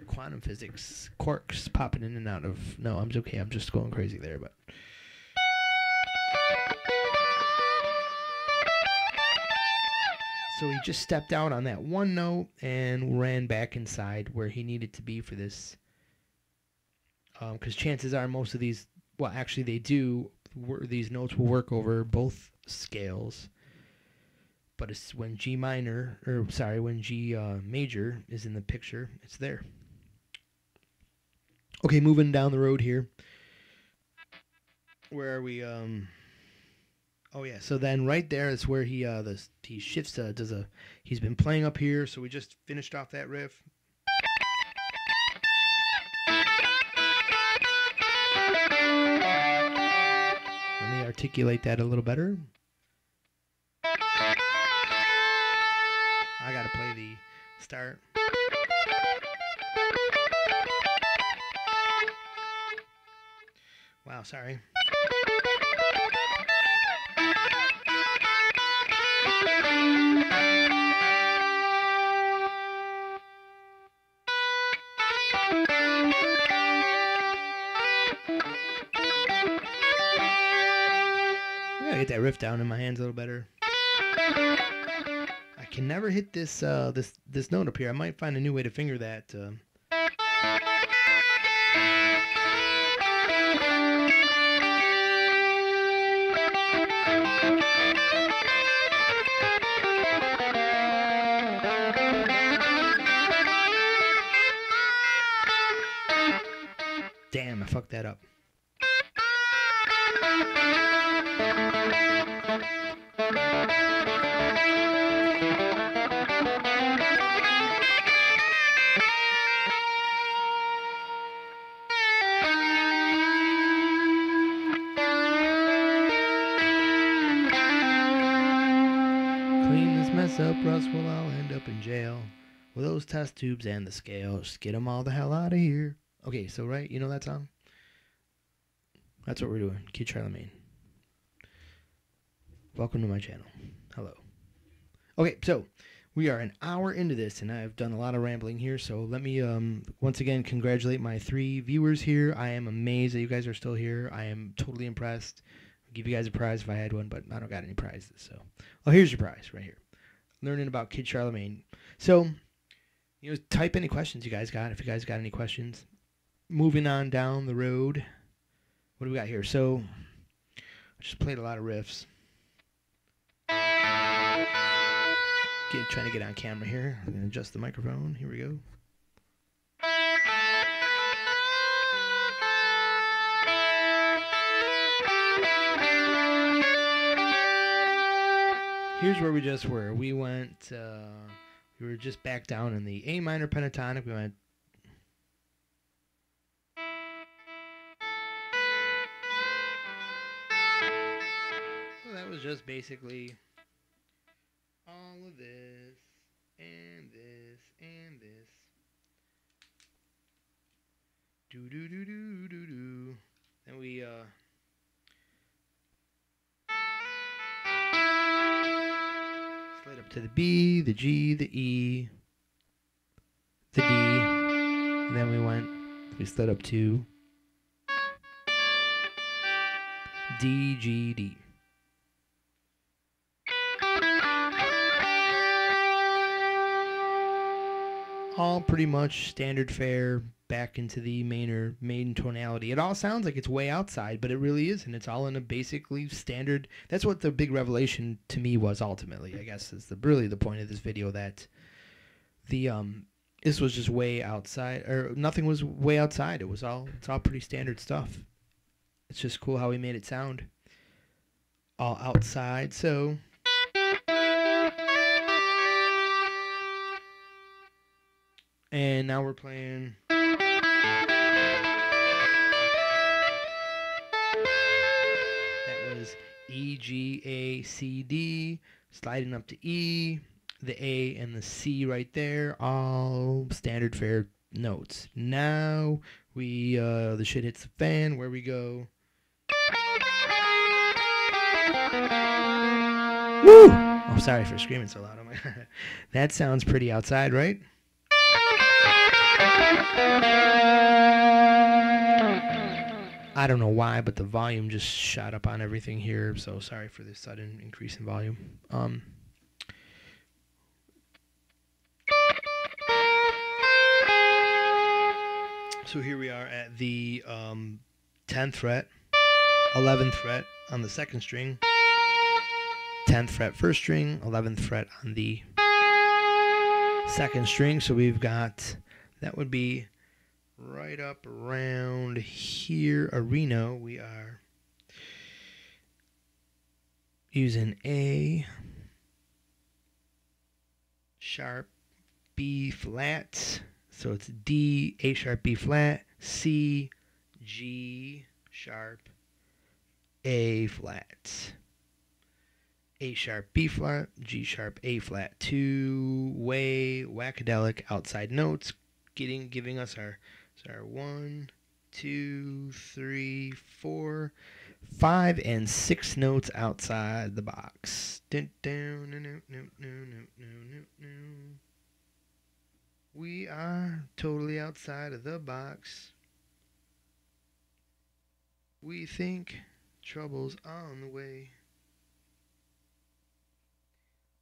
Quantum physics, quarks popping in and out of... No, I'm okay. I'm just going crazy there, but... So he just stepped out on that one note and ran back inside where he needed to be for this. Because chances are most of these... Well, actually they do. These notes will work over both scales. But it's when G minor... when G major is in the picture, it's there. Okay, moving down the road here. Where are we? Oh yeah. So then right there is where he shifts. He's been playing up here. So we just finished off that riff. Let me articulate that a little better. I gotta play the start. Wow, sorry. I gotta get that riff down in my hands a little better. I can never hit this this note up here. I might find a new way to finger that. Damn, I fucked that up. Clean this mess up, Russ will all end up in jail. With those test tubes and the scales, get them all the hell out of here. Okay, so right, you know that song? That's what we're doing. Kid Charlemage. Welcome to my channel. Hello. Okay, so we are an hour into this, and I've done a lot of rambling here, so let me once again congratulate my 3 viewers here. I am amazed that you guys are still here. I am totally impressed. I'd give you guys a prize if I had one, but I don't got any prizes, so... Oh, here's your prize right here. Learning about Kid Charlemage. So, type any questions you guys got, if you guys got any questions. Moving on down the road. What do we got here? So, I just played a lot of riffs. Trying to get on camera here. I'm going to adjust the microphone. Here we go. Here's where we just were. We went, we were just back down in the A minor pentatonic. We went. So that was just basically all of this, and this, and this. Do do do do do do. Then we slid up to the B, the G, the E, the D, And then we slid up to D, G, D. All pretty much standard fare back into the main tonality. It all sounds like it's way outside, but it really isn't. It's all in a basically standard. That's what the big revelation to me was ultimately. I guess is really the point of this video, that the this was just way outside, or nothing was way outside. It's all pretty standard stuff. It's just cool how he made it sound all outside. So and now we're playing. That was E, G, A, C, D, sliding up to E, the A and the C right there, all standard fare notes. Now we the shit hits the fan, where we go. Woo! Oh, sorry for screaming so loud. That sounds pretty outside, right? I don't know why, but the volume just shot up on everything here, so sorry for this sudden increase in volume. So here we are at the 10th fret, 11th fret on the second string, 10th fret first string, 11th fret on the second string. So we've got, that would be right up around here, a Reno. We are using A sharp, B flat. So it's D, A sharp, B flat, C, G sharp, A flat, A sharp, B flat, G sharp, A flat. Two way whackadelic outside notes, giving us our 1, 2, 3, 4, 5, and 6 notes outside the box. We are totally outside of the box. We think trouble's on the way.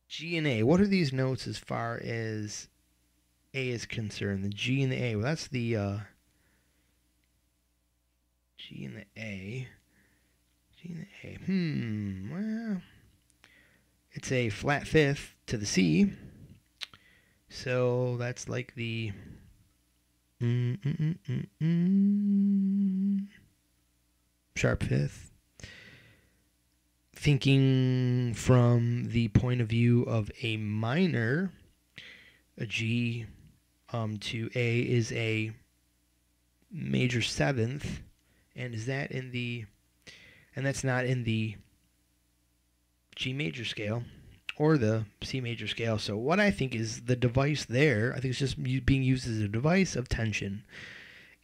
G and A. What are these notes as far as A is concerned? The G and the A. Well, that's the G and the A. G and the A. Well, it's a flat fifth to the C. So that's like the sharp fifth. Thinking from the point of view of a minor, a G to A is a major seventh, and is that in the, and that's not in the G major scale or the C major scale. So what I think is the device there, I think it's just being used as a device of tension.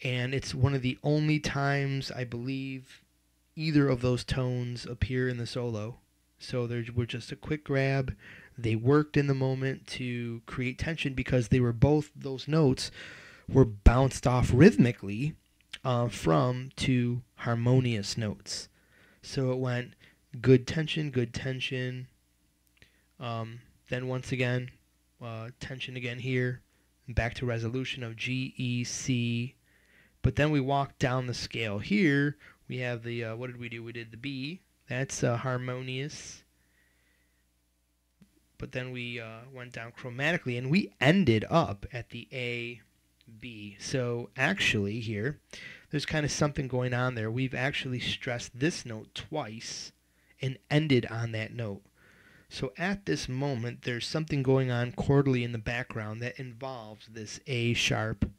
And it's one of the only times I believe either of those tones appear in the solo. So they were just a quick grab. They worked in the moment to create tension because they were both, those notes were bounced off rhythmically from two harmonious notes. So it went good tension, then once again, tension again here, back to resolution of G, E, C. But then we walked down the scale here. We have the, what did we do? We did the B. That's harmonious. But then we went down chromatically, and we ended up at the A, B. So actually here, there's kind of something going on there. We've actually stressed this note twice and ended on that note. So at this moment, there's something going on chordally in the background that involves this A sharp,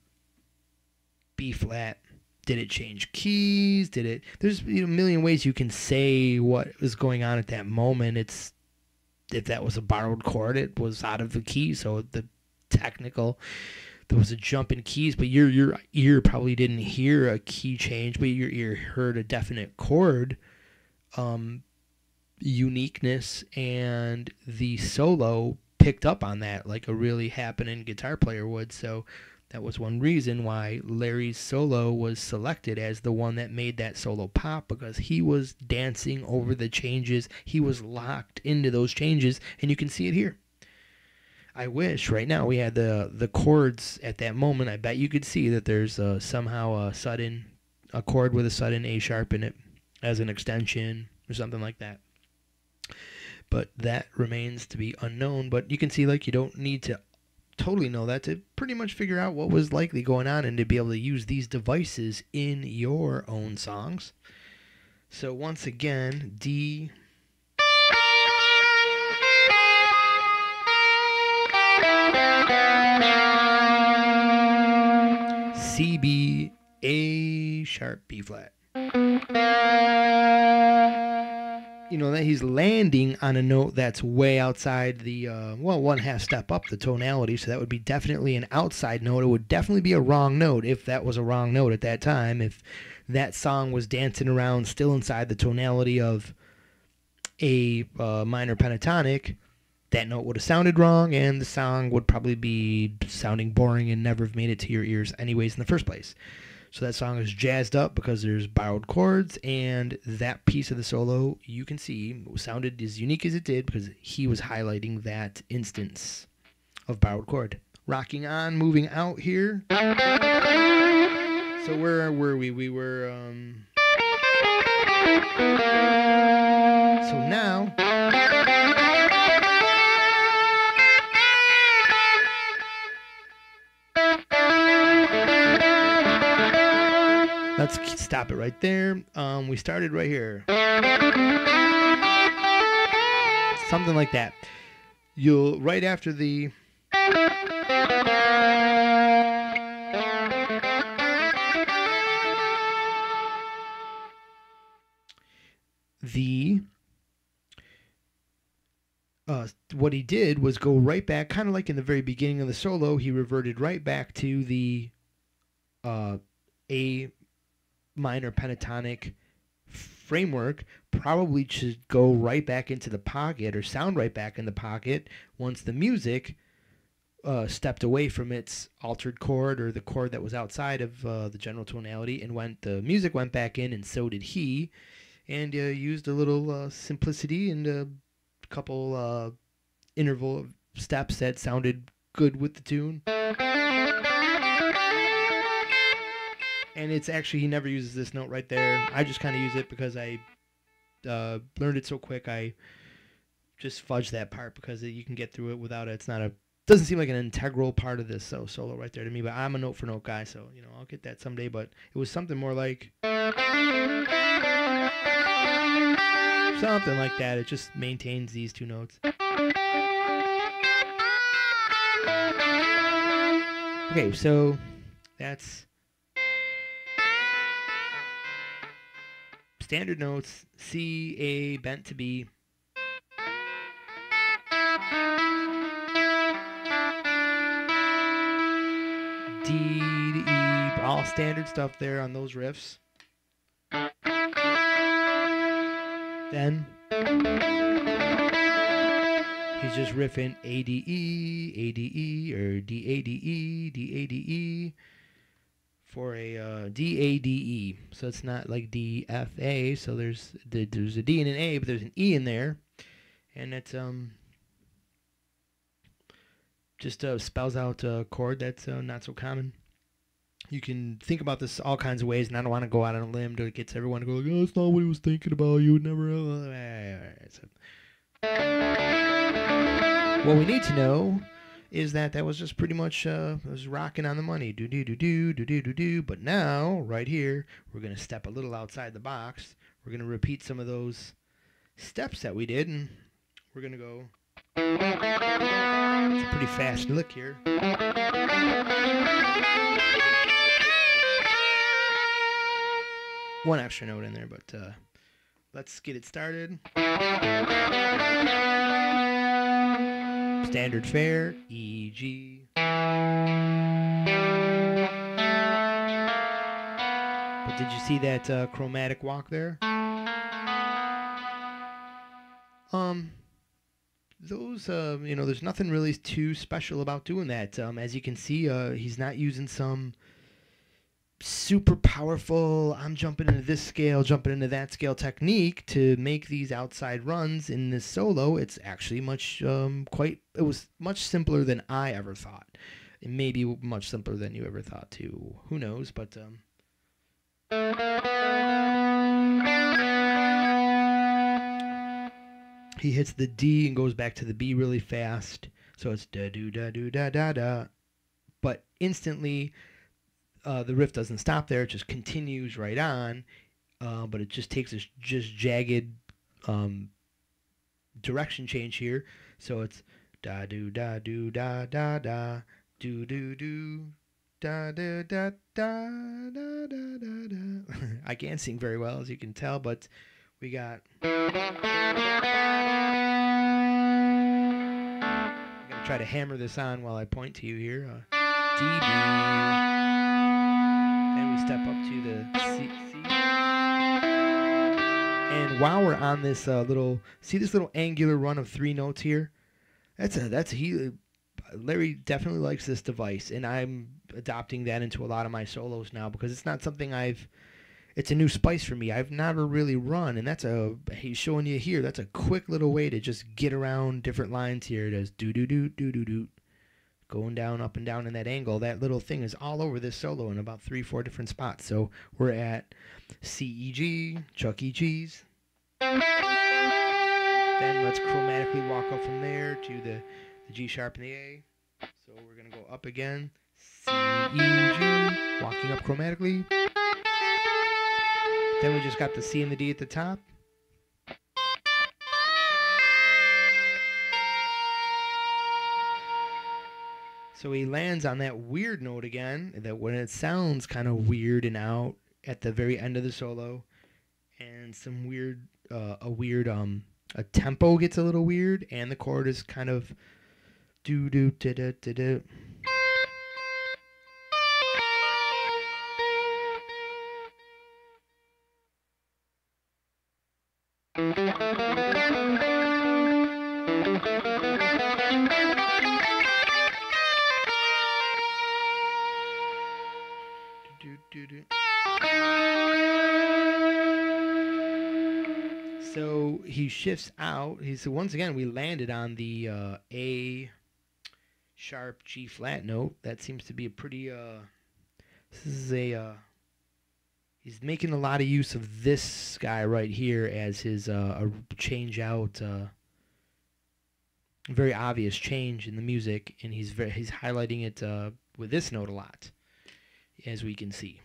B flat. Did it change keys? Did it? There's a million ways you can say what was going on at that moment. It's, if that was a borrowed chord, it was out of the key. So the technical, there was a jump in keys, but your ear probably didn't hear a key change, but your ear heard a definite chord uniqueness, and the solo picked up on that like a really happening guitar player would. So That was one reason why Larry's solo was selected as the one that made that solo pop, because he was dancing over the changes. He was locked into those changes, and you can see it here. I wish right now we had the chords at that moment. I bet you could see that there's somehow a chord with a sudden A sharp in it as an extension or something like that. But that remains to be unknown. But you can see, like, you don't need to totally know that to pretty much figure out what was likely going on and to be able to use these devices in your own songs. So once again, D, C, B, A sharp, B flat. You know that he's landing on a note that's way outside the, one half step up the tonality, so that would be definitely an outside note. It would definitely be a wrong note if that was a wrong note at that time. If that song was dancing around still inside the tonality of a minor pentatonic, that note would have sounded wrong, and the song would probably be sounding boring and never have made it to your ears anyways in the first place. So that song is jazzed up because there's borrowed chords, and that piece of the solo, you can see, sounded as unique as it did because he was highlighting that instance of borrowed chord. Rocking on, moving out here. So where were we? We were, so now, let's stop it right there. We started right here. Something like that. You'll, right after the... what he did was go right back, kind of like in the very beginning of the solo, he reverted right back to the A minor pentatonic framework, probably should go right back into the pocket or sound right back in the pocket once the music stepped away from its altered chord or the chord that was outside of the general tonality, and the music went back in, and so did he, and used a little simplicity and a couple interval steps that sounded good with the tune. And it's actually, he never uses this note right there. I just kind of use it because I learned it so quick. I just fudged that part because you can get through it without it. Doesn't seem like an integral part of this solo right there to me, but I'm a note for note guy, so I'll get that someday. But it was something more like something like that. It just maintains these two notes. Okay, so that's standard notes. C, A, bent to B. D to E, all standard stuff there on those riffs. Then he's just riffing A, D, E, A, D, E, or D, A, D, E, D, A, D, E for a D, A, D, E. So it's not like D, F, A. So there's a D and an A, but there's an E in there. And it's just spells out a chord that's not so common. You can think about this all kinds of ways, and I don't want to go out on a limb to get everyone to go, like, oh, that's not what he was thinking about. You would never... What we need to know is that was just pretty much was rocking on the money. Do-do-do-do, do-do-do-do. But now, right here, we're going to step a little outside the box. We're going to repeat some of those steps that we did, and we're going to go... It's a pretty fast lick here. One extra note in there, but let's get it started. Standard fare, E, G. But did you see that chromatic walk there? those, there's nothing really too special about doing that. As you can see, he's not using some super powerful, I'm jumping into this scale, jumping into that scale technique to make these outside runs in this solo. It's actually it was much simpler than I ever thought. It may be much simpler than you ever thought too. Who knows? But he hits the D and goes back to the B really fast. So it's da do da do da da da. But instantly, the riff doesn't stop there. It just continues right on. But it just takes this just jagged direction change here. So it's da do da do da da da do do do da da da da da da da da. I can't sing very well, as you can tell, but we got. I'm gonna try to hammer this on while I point to you here. D B. Then we step up to the C. And while we're on this little angular run of 3 notes here? Larry definitely likes this device, and I'm adopting that into a lot of my solos now because it's not something it's a new spice for me. I've never really run, and he's showing you here. That's a quick little way to just get around different lines here. It does do do do do do do, going down, up and down in that angle. That little thing is all over this solo in about 3-4 different spots. So we're at C E G, Chuck E. Cheese. Then let's chromatically walk up from there to the G sharp and the A. So we're going to go up again. C, E, G, walking up chromatically. Then we just got the C and the D at the top. So he lands on that weird note again, that when it sounds kind of weird and out at the very end of the solo, and some a tempo gets a little weird, and the chord is kind of do do da da da da. So he shifts out. So once again, we landed on the A sharp G flat note. That seems to be a pretty. He's making a lot of use of this guy right here as his a change out. Very obvious change in the music, and he's highlighting it with this note a lot, as we can see.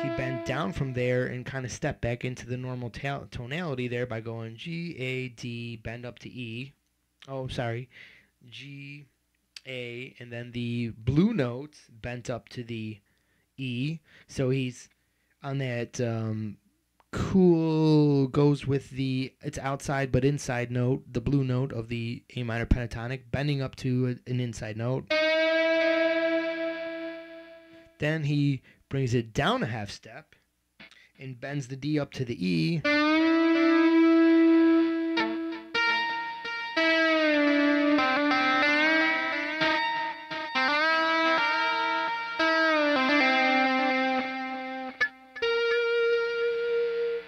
He bent down from there and kind of stepped back into the normal tonality there by going G, A, D, bend up to E. Oh, sorry. G, A, and then the blue notes bent up to the E. So he's on that cool, goes with it's outside but inside note, the blue note of the A minor pentatonic, bending up to an inside note. Then he brings it down a half step and bends the D up to the E.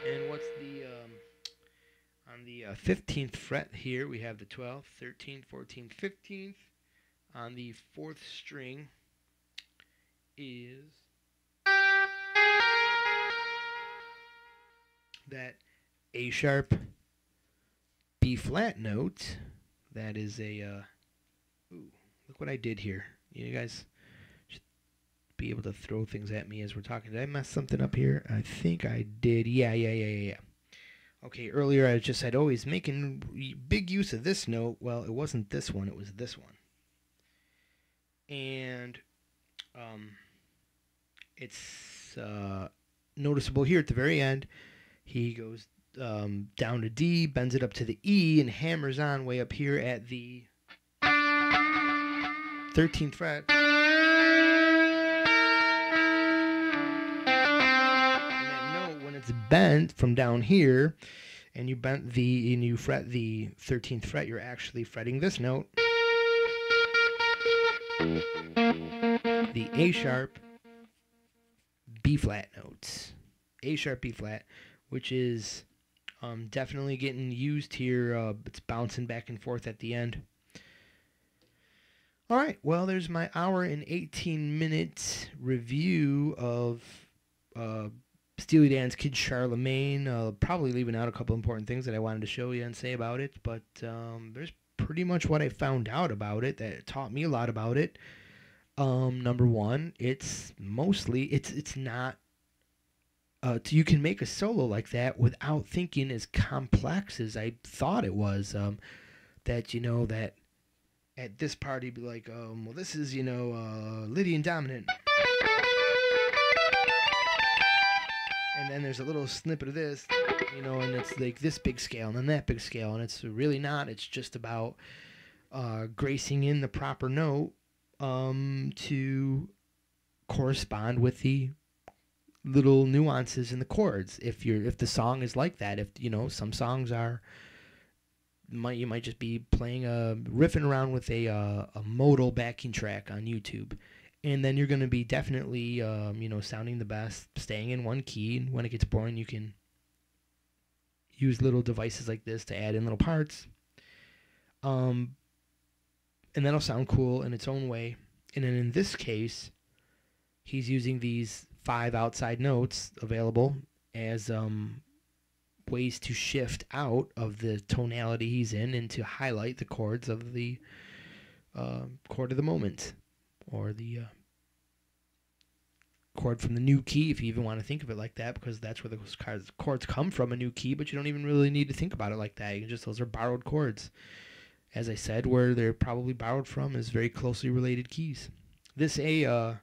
And what's on the 15th fret here, we have the 12th, 13th, 14th, 15th. On the 4th string is that A sharp B flat note. That is ooh, look what I did here. You guys should be able to throw things at me as we're talking. Did I mess something up here? I think I did. Yeah. Okay, earlier I just said, oh, he's making big use of this note. Well, it wasn't this one, it was this one. And it's noticeable here at the very end. He goes down to D, bends it up to the E, and hammers on way up here at the 13th fret. And that note, when it's it's bent from down here, and you fret the 13th fret, you're actually fretting this note, the A sharp, B flat notes. A sharp, B flat, which is definitely getting used here. It's bouncing back and forth at the end. All right, well, there's my hour and 18-minute review of Steely Dan's Kid Charlemagne. Probably leaving out a couple important things that I wanted to show you and say about it, but there's pretty much what I found out about it that taught me a lot about it. Number one, it's not. You can make a solo like that without thinking as complex as I thought it was. That at this part he'd be like, well, this is Lydian dominant. And then there's a little snippet of this, and it's like this big scale and then that big scale, and it's really not. It's just about gracing in the proper note to correspond with the little nuances in the chords. If the song is like that, some songs you might just be playing riffing around with a modal backing track on YouTube. And then you're going to be definitely, sounding the best, staying in one key. And when it gets boring, you can use little devices like this to add in little parts. And that'll sound cool in its own way. And then in this case, he's using these 5 outside notes available as ways to shift out of the tonality he's in and to highlight the chords of the chord of the moment. Or the chord from the new key, if you even want to think of it like that, because that's where those chords come from, a new key, but you don't even really need to think about it like that. Those are borrowed chords. As I said, where they're probably borrowed from is very closely related keys. This A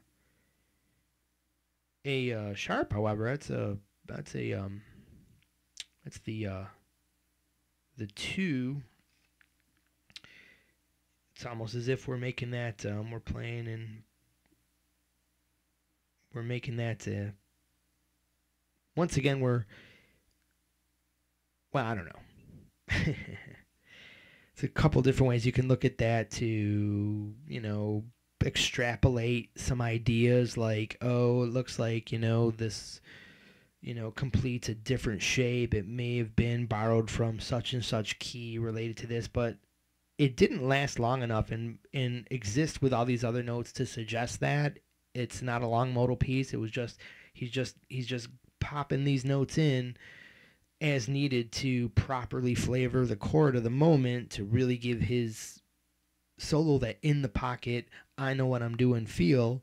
sharp, however, that's the 2. It's almost as if we're making that, once again, I don't know. It's a couple different ways you can look at that to, extrapolate some ideas like, oh, it looks like, this, completes a different shape. It may have been borrowed from such and such key related to this, but it didn't last long enough and exist with all these other notes to suggest that. It's not a long modal piece. It was just he's just popping these notes in as needed to properly flavor the chord of the moment, to really give his solo that in the pocket, I know what I'm doing feel,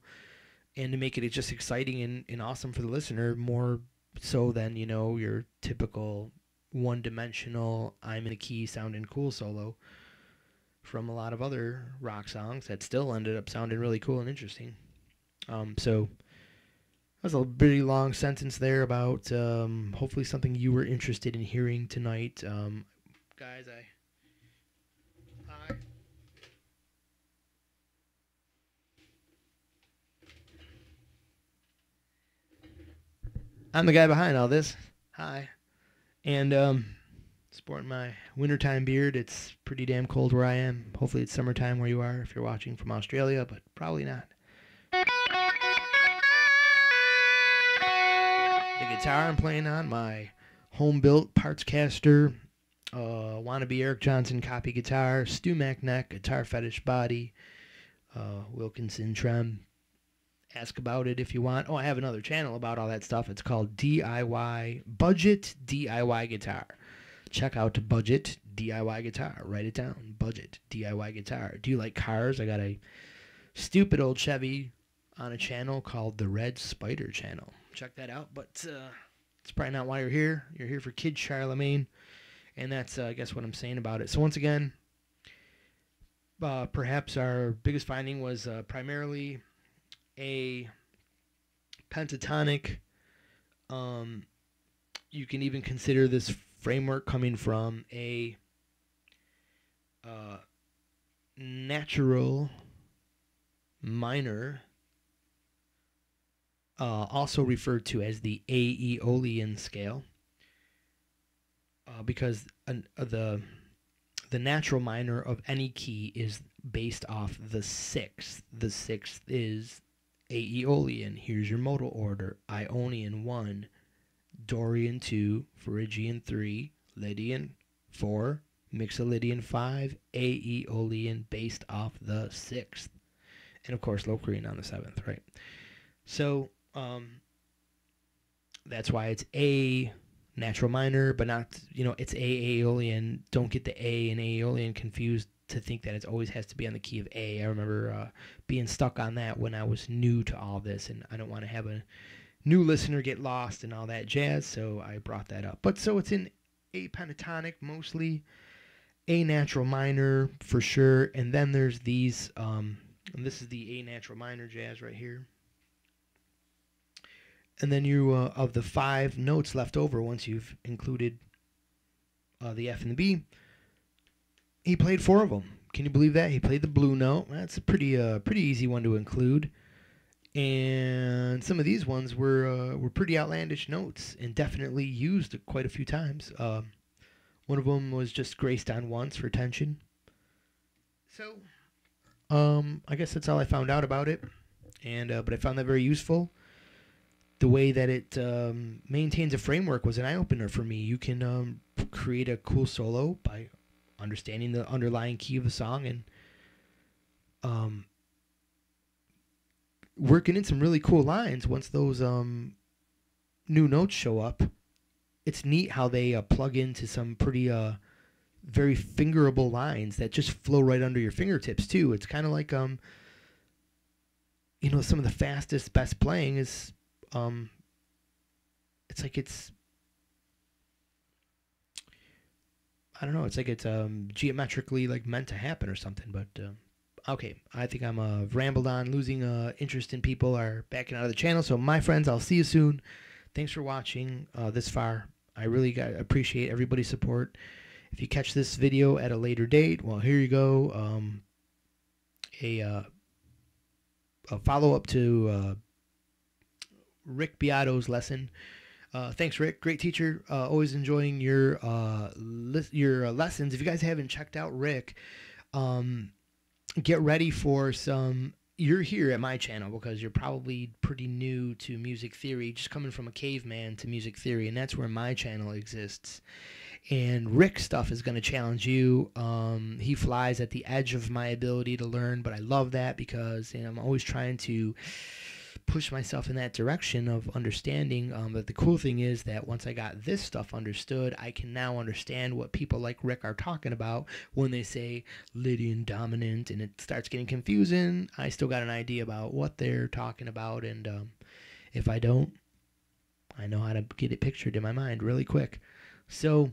and to make it just exciting and awesome for the listener, more so than your typical one-dimensional I'm in a key sounding cool solo from a lot of other rock songs that still ended up sounding really cool and interesting. So that was a pretty long sentence there about hopefully something you were interested in hearing tonight. Guys, hi. I'm the guy behind all this. Hi. And sporting my wintertime beard. It's pretty damn cold where I am. Hopefully it's summertime where you are if you're watching from Australia, but probably not. The guitar I'm playing on, my home-built Partscaster, wannabe Eric Johnson copy guitar, Stu Mac neck, Guitar Fetish body, Wilkinson trem. Ask about it if you want. Oh, I have another channel about all that stuff. It's called Budget DIY Guitar. Check out Budget DIY Guitar. Write it down. Budget DIY Guitar. Do you like cars? I got a stupid old Chevy on a channel called the Red Spider Channel. Check that out. But it's probably not why you're here. You're here for Kid Charlemagne. And that's, I guess, what I'm saying about it. So once again, perhaps our biggest finding was primarily a pentatonic. You can even consider this framework coming from a natural minor also referred to as the Aeolian scale, because the natural minor of any key is based off the sixth. The sixth is Aeolian. Here's your modal order: Ionian 1, Dorian 2, Phrygian 3, Lydian 4, Mixolydian 5, Aeolian based off the sixth, and of course Locrian on the seventh, right? So that's why it's A natural minor, but not, it's A Aeolian. Don't get the A and Aeolian confused to think that it always has to be on the key of A. I remember being stuck on that when I was new to all this, and I don't want to have a new listener get lost and all that jazz, so I brought that up. But so it's in A pentatonic mostly, A natural minor for sure, and then there's these, and this is the A natural minor jazz right here. And then you, of the 5 notes left over, once you've included the F and the B, he played 4 of them. Can you believe that? He played the blue note. That's a pretty easy one to include. And some of these ones were pretty outlandish notes and definitely used quite a few times. One of them was just graced on once for tension. So, I guess that's all I found out about it. And but I found that very useful. The way that it maintains a framework was an eye-opener for me. You can create a cool solo by understanding the underlying key of the song and working in some really cool lines once those new notes show up. It's neat how they plug into some pretty very fingerable lines that just flow right under your fingertips too. It's kind of like some of the fastest, best playing is it's like it's I don't know. It's like it's geometrically like meant to happen or something. But okay, I think I'm rambled on. Losing interest in people are backing out of the channel. So my friends, I'll see you soon. Thanks for watching this far. I really appreciate everybody's support. If you catch this video at a later date, well, here you go. A follow up to Rick Beato's lesson. Thanks, Rick. Great teacher. Always enjoying your lessons. If you guys haven't checked out Rick, get ready for some. You're here at my channel because you're probably pretty new to music theory, just coming from a caveman to music theory, and that's where my channel exists. And Rick's stuff is going to challenge you. He flies at the edge of my ability to learn, but I love that because I'm always trying to push myself in that direction of understanding. But the cool thing is that once I got this stuff understood, I can now understand what people like Rick are talking about when they say Lydian dominant, and it starts getting confusing. I still got an idea about what they're talking about, and if I don't, I know how to get it pictured in my mind really quick. So,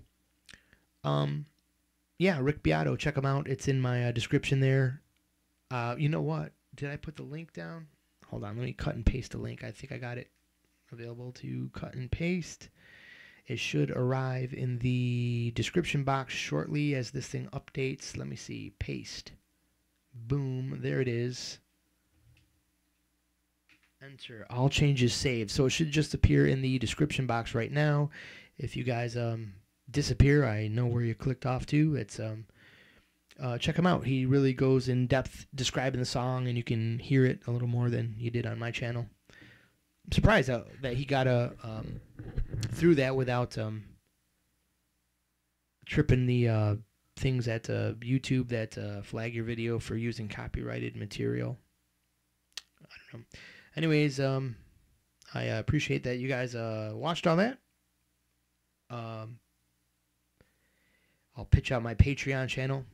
yeah, Rick Beato, check him out. It's in my description there. You know what? Did I put the link down? Hold on, let me cut and paste the link. I think I got it available to cut and paste. It should arrive in the description box shortly as this thing updates. Let me see. Paste. Boom. There it is. Enter. All changes saved. So it should just appear in the description box right now. If you guys disappear, I know where you clicked off to. It's check him out. He really goes in depth describing the song, and you can hear it a little more than you did on my channel. I'm surprised that he got through that without tripping the things at YouTube that flag your video for using copyrighted material. I don't know. Anyways, I appreciate that you guys watched all that. I'll pitch out my Patreon channel.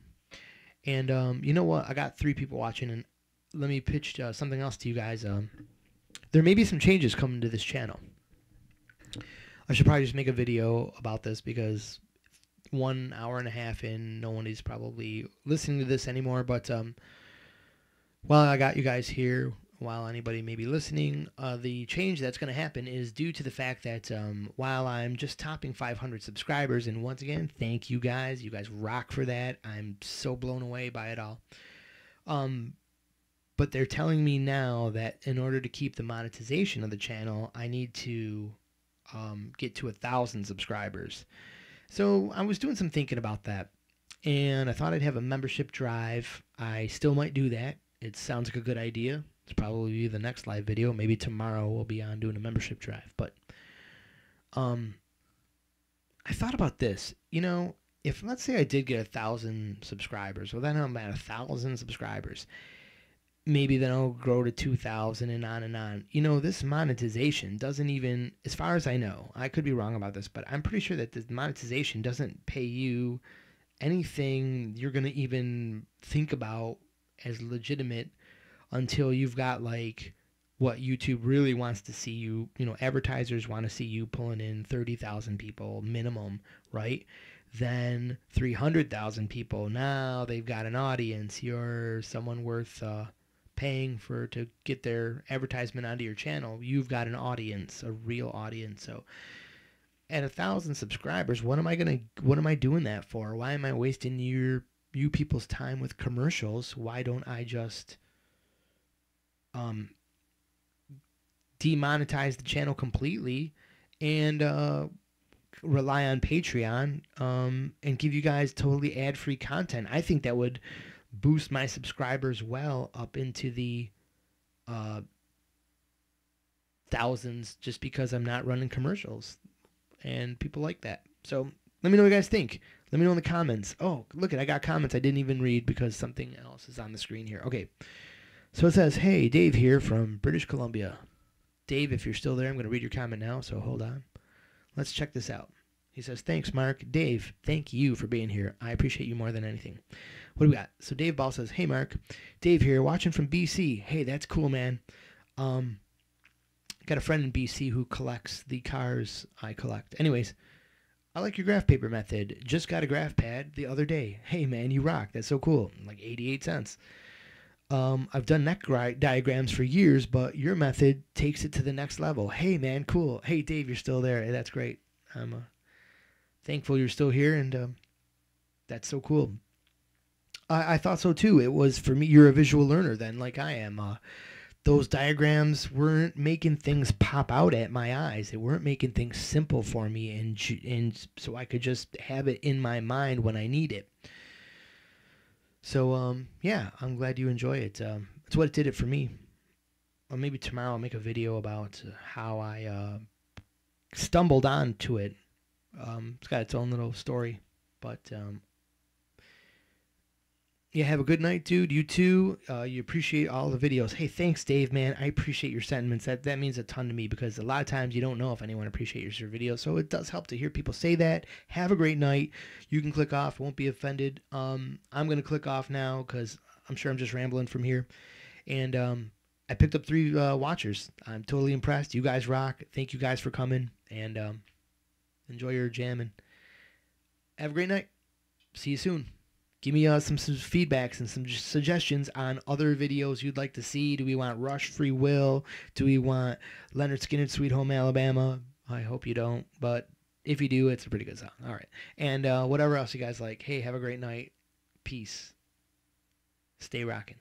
And you know what? I got 3 people watching, and let me pitch something else to you guys. There may be some changes coming to this channel. I should probably just make a video about this because 1 hour and a half in, no one is probably listening to this anymore. But while I got you guys here, while anybody may be listening, the change that's going to happen is due to the fact that while I'm just topping 500 subscribers, and once again, thank you guys. You guys rock for that. I'm so blown away by it all. But they're telling me now that in order to keep the monetization of the channel, I need to get to 1,000 subscribers. So I was doing some thinking about that, and I thought I'd have a membership drive. I still might do that. It sounds like a good idea. It's probably the next live video. Maybe tomorrow we'll be on doing a membership drive. But I thought about this. You know, if let's say I did get 1,000 subscribers, well then I'm at 1,000 subscribers. Maybe then I'll grow to 2,000 and on and on. You know, this monetization doesn't even, as far as I know, I could be wrong about this, but I'm pretty sure that the monetization doesn't pay you anything you're going to even think about as legitimate until you've got like what YouTube really wants to see you, you know, advertisers want to see you pulling in 30,000 people minimum, right? Then 300,000 people, now they've got an audience. You're someone worth paying for to get their advertisement onto your channel. You've got an audience, a real audience. So at 1,000 subscribers, what am I doing that for? Why am I wasting you people's time with commercials? Why don't I just demonetize the channel completely and rely on Patreon and give you guys totally ad-free content? I think that would boost my subscribers well up into the thousands, just because I'm not running commercials and people like that. So let me know what you guys think. Let me know in the comments. Oh, look, I got comments I didn't even read because something else is on the screen here. Okay, so it says, hey, Dave here from British Columbia. Dave, if you're still there, I'm going to read your comment now, so hold on. Let's check this out. He says, thanks, Mark. Dave, thank you for being here. I appreciate you more than anything. What do we got? So Dave Ball says, hey, Mark. Dave here, watching from BC. Hey, that's cool, man. Got a friend in BC who collects the cars I collect. Anyways, I like your graph paper method. Just got a graph pad the other day. Hey, man, you rock. That's so cool. Like 88 cents. I've done neck diagrams for years, but your method takes it to the next level. Hey, man, cool. Hey, Dave, you're still there. Hey, that's great. I'm thankful you're still here, and that's so cool. I thought so too. It was, for me, you're a visual learner then, like I am. Those diagrams weren't making things pop out at my eyes. They weren't making things simple for me, and so I could just have it in my mind when I need it. So, yeah, I'm glad you enjoy it. It's what did it for me. Or maybe tomorrow I'll make a video about how I stumbled onto it. It's got its own little story. But, yeah, have a good night, dude. You too. You appreciate all the videos. Hey, thanks, Dave, man. I appreciate your sentiments. That means a ton to me, because a lot of times you don't know if anyone appreciates your videos. So it does help to hear people say that. Have a great night. You can click off. Won't be offended. I'm going to click off now because I'm sure I'm just rambling from here. And I picked up 3 watchers. I'm totally impressed. You guys rock. Thank you guys for coming. And enjoy your jamming. Have a great night. See you soon. Give me some feedbacks and some suggestions on other videos you'd like to see. Do we want Rush, Free Will? Do we want Leonard Skinner, Sweet Home Alabama? I hope you don't, but if you do, it's a pretty good song. All right. And whatever else you guys like. Hey, have a great night. Peace. Stay rocking.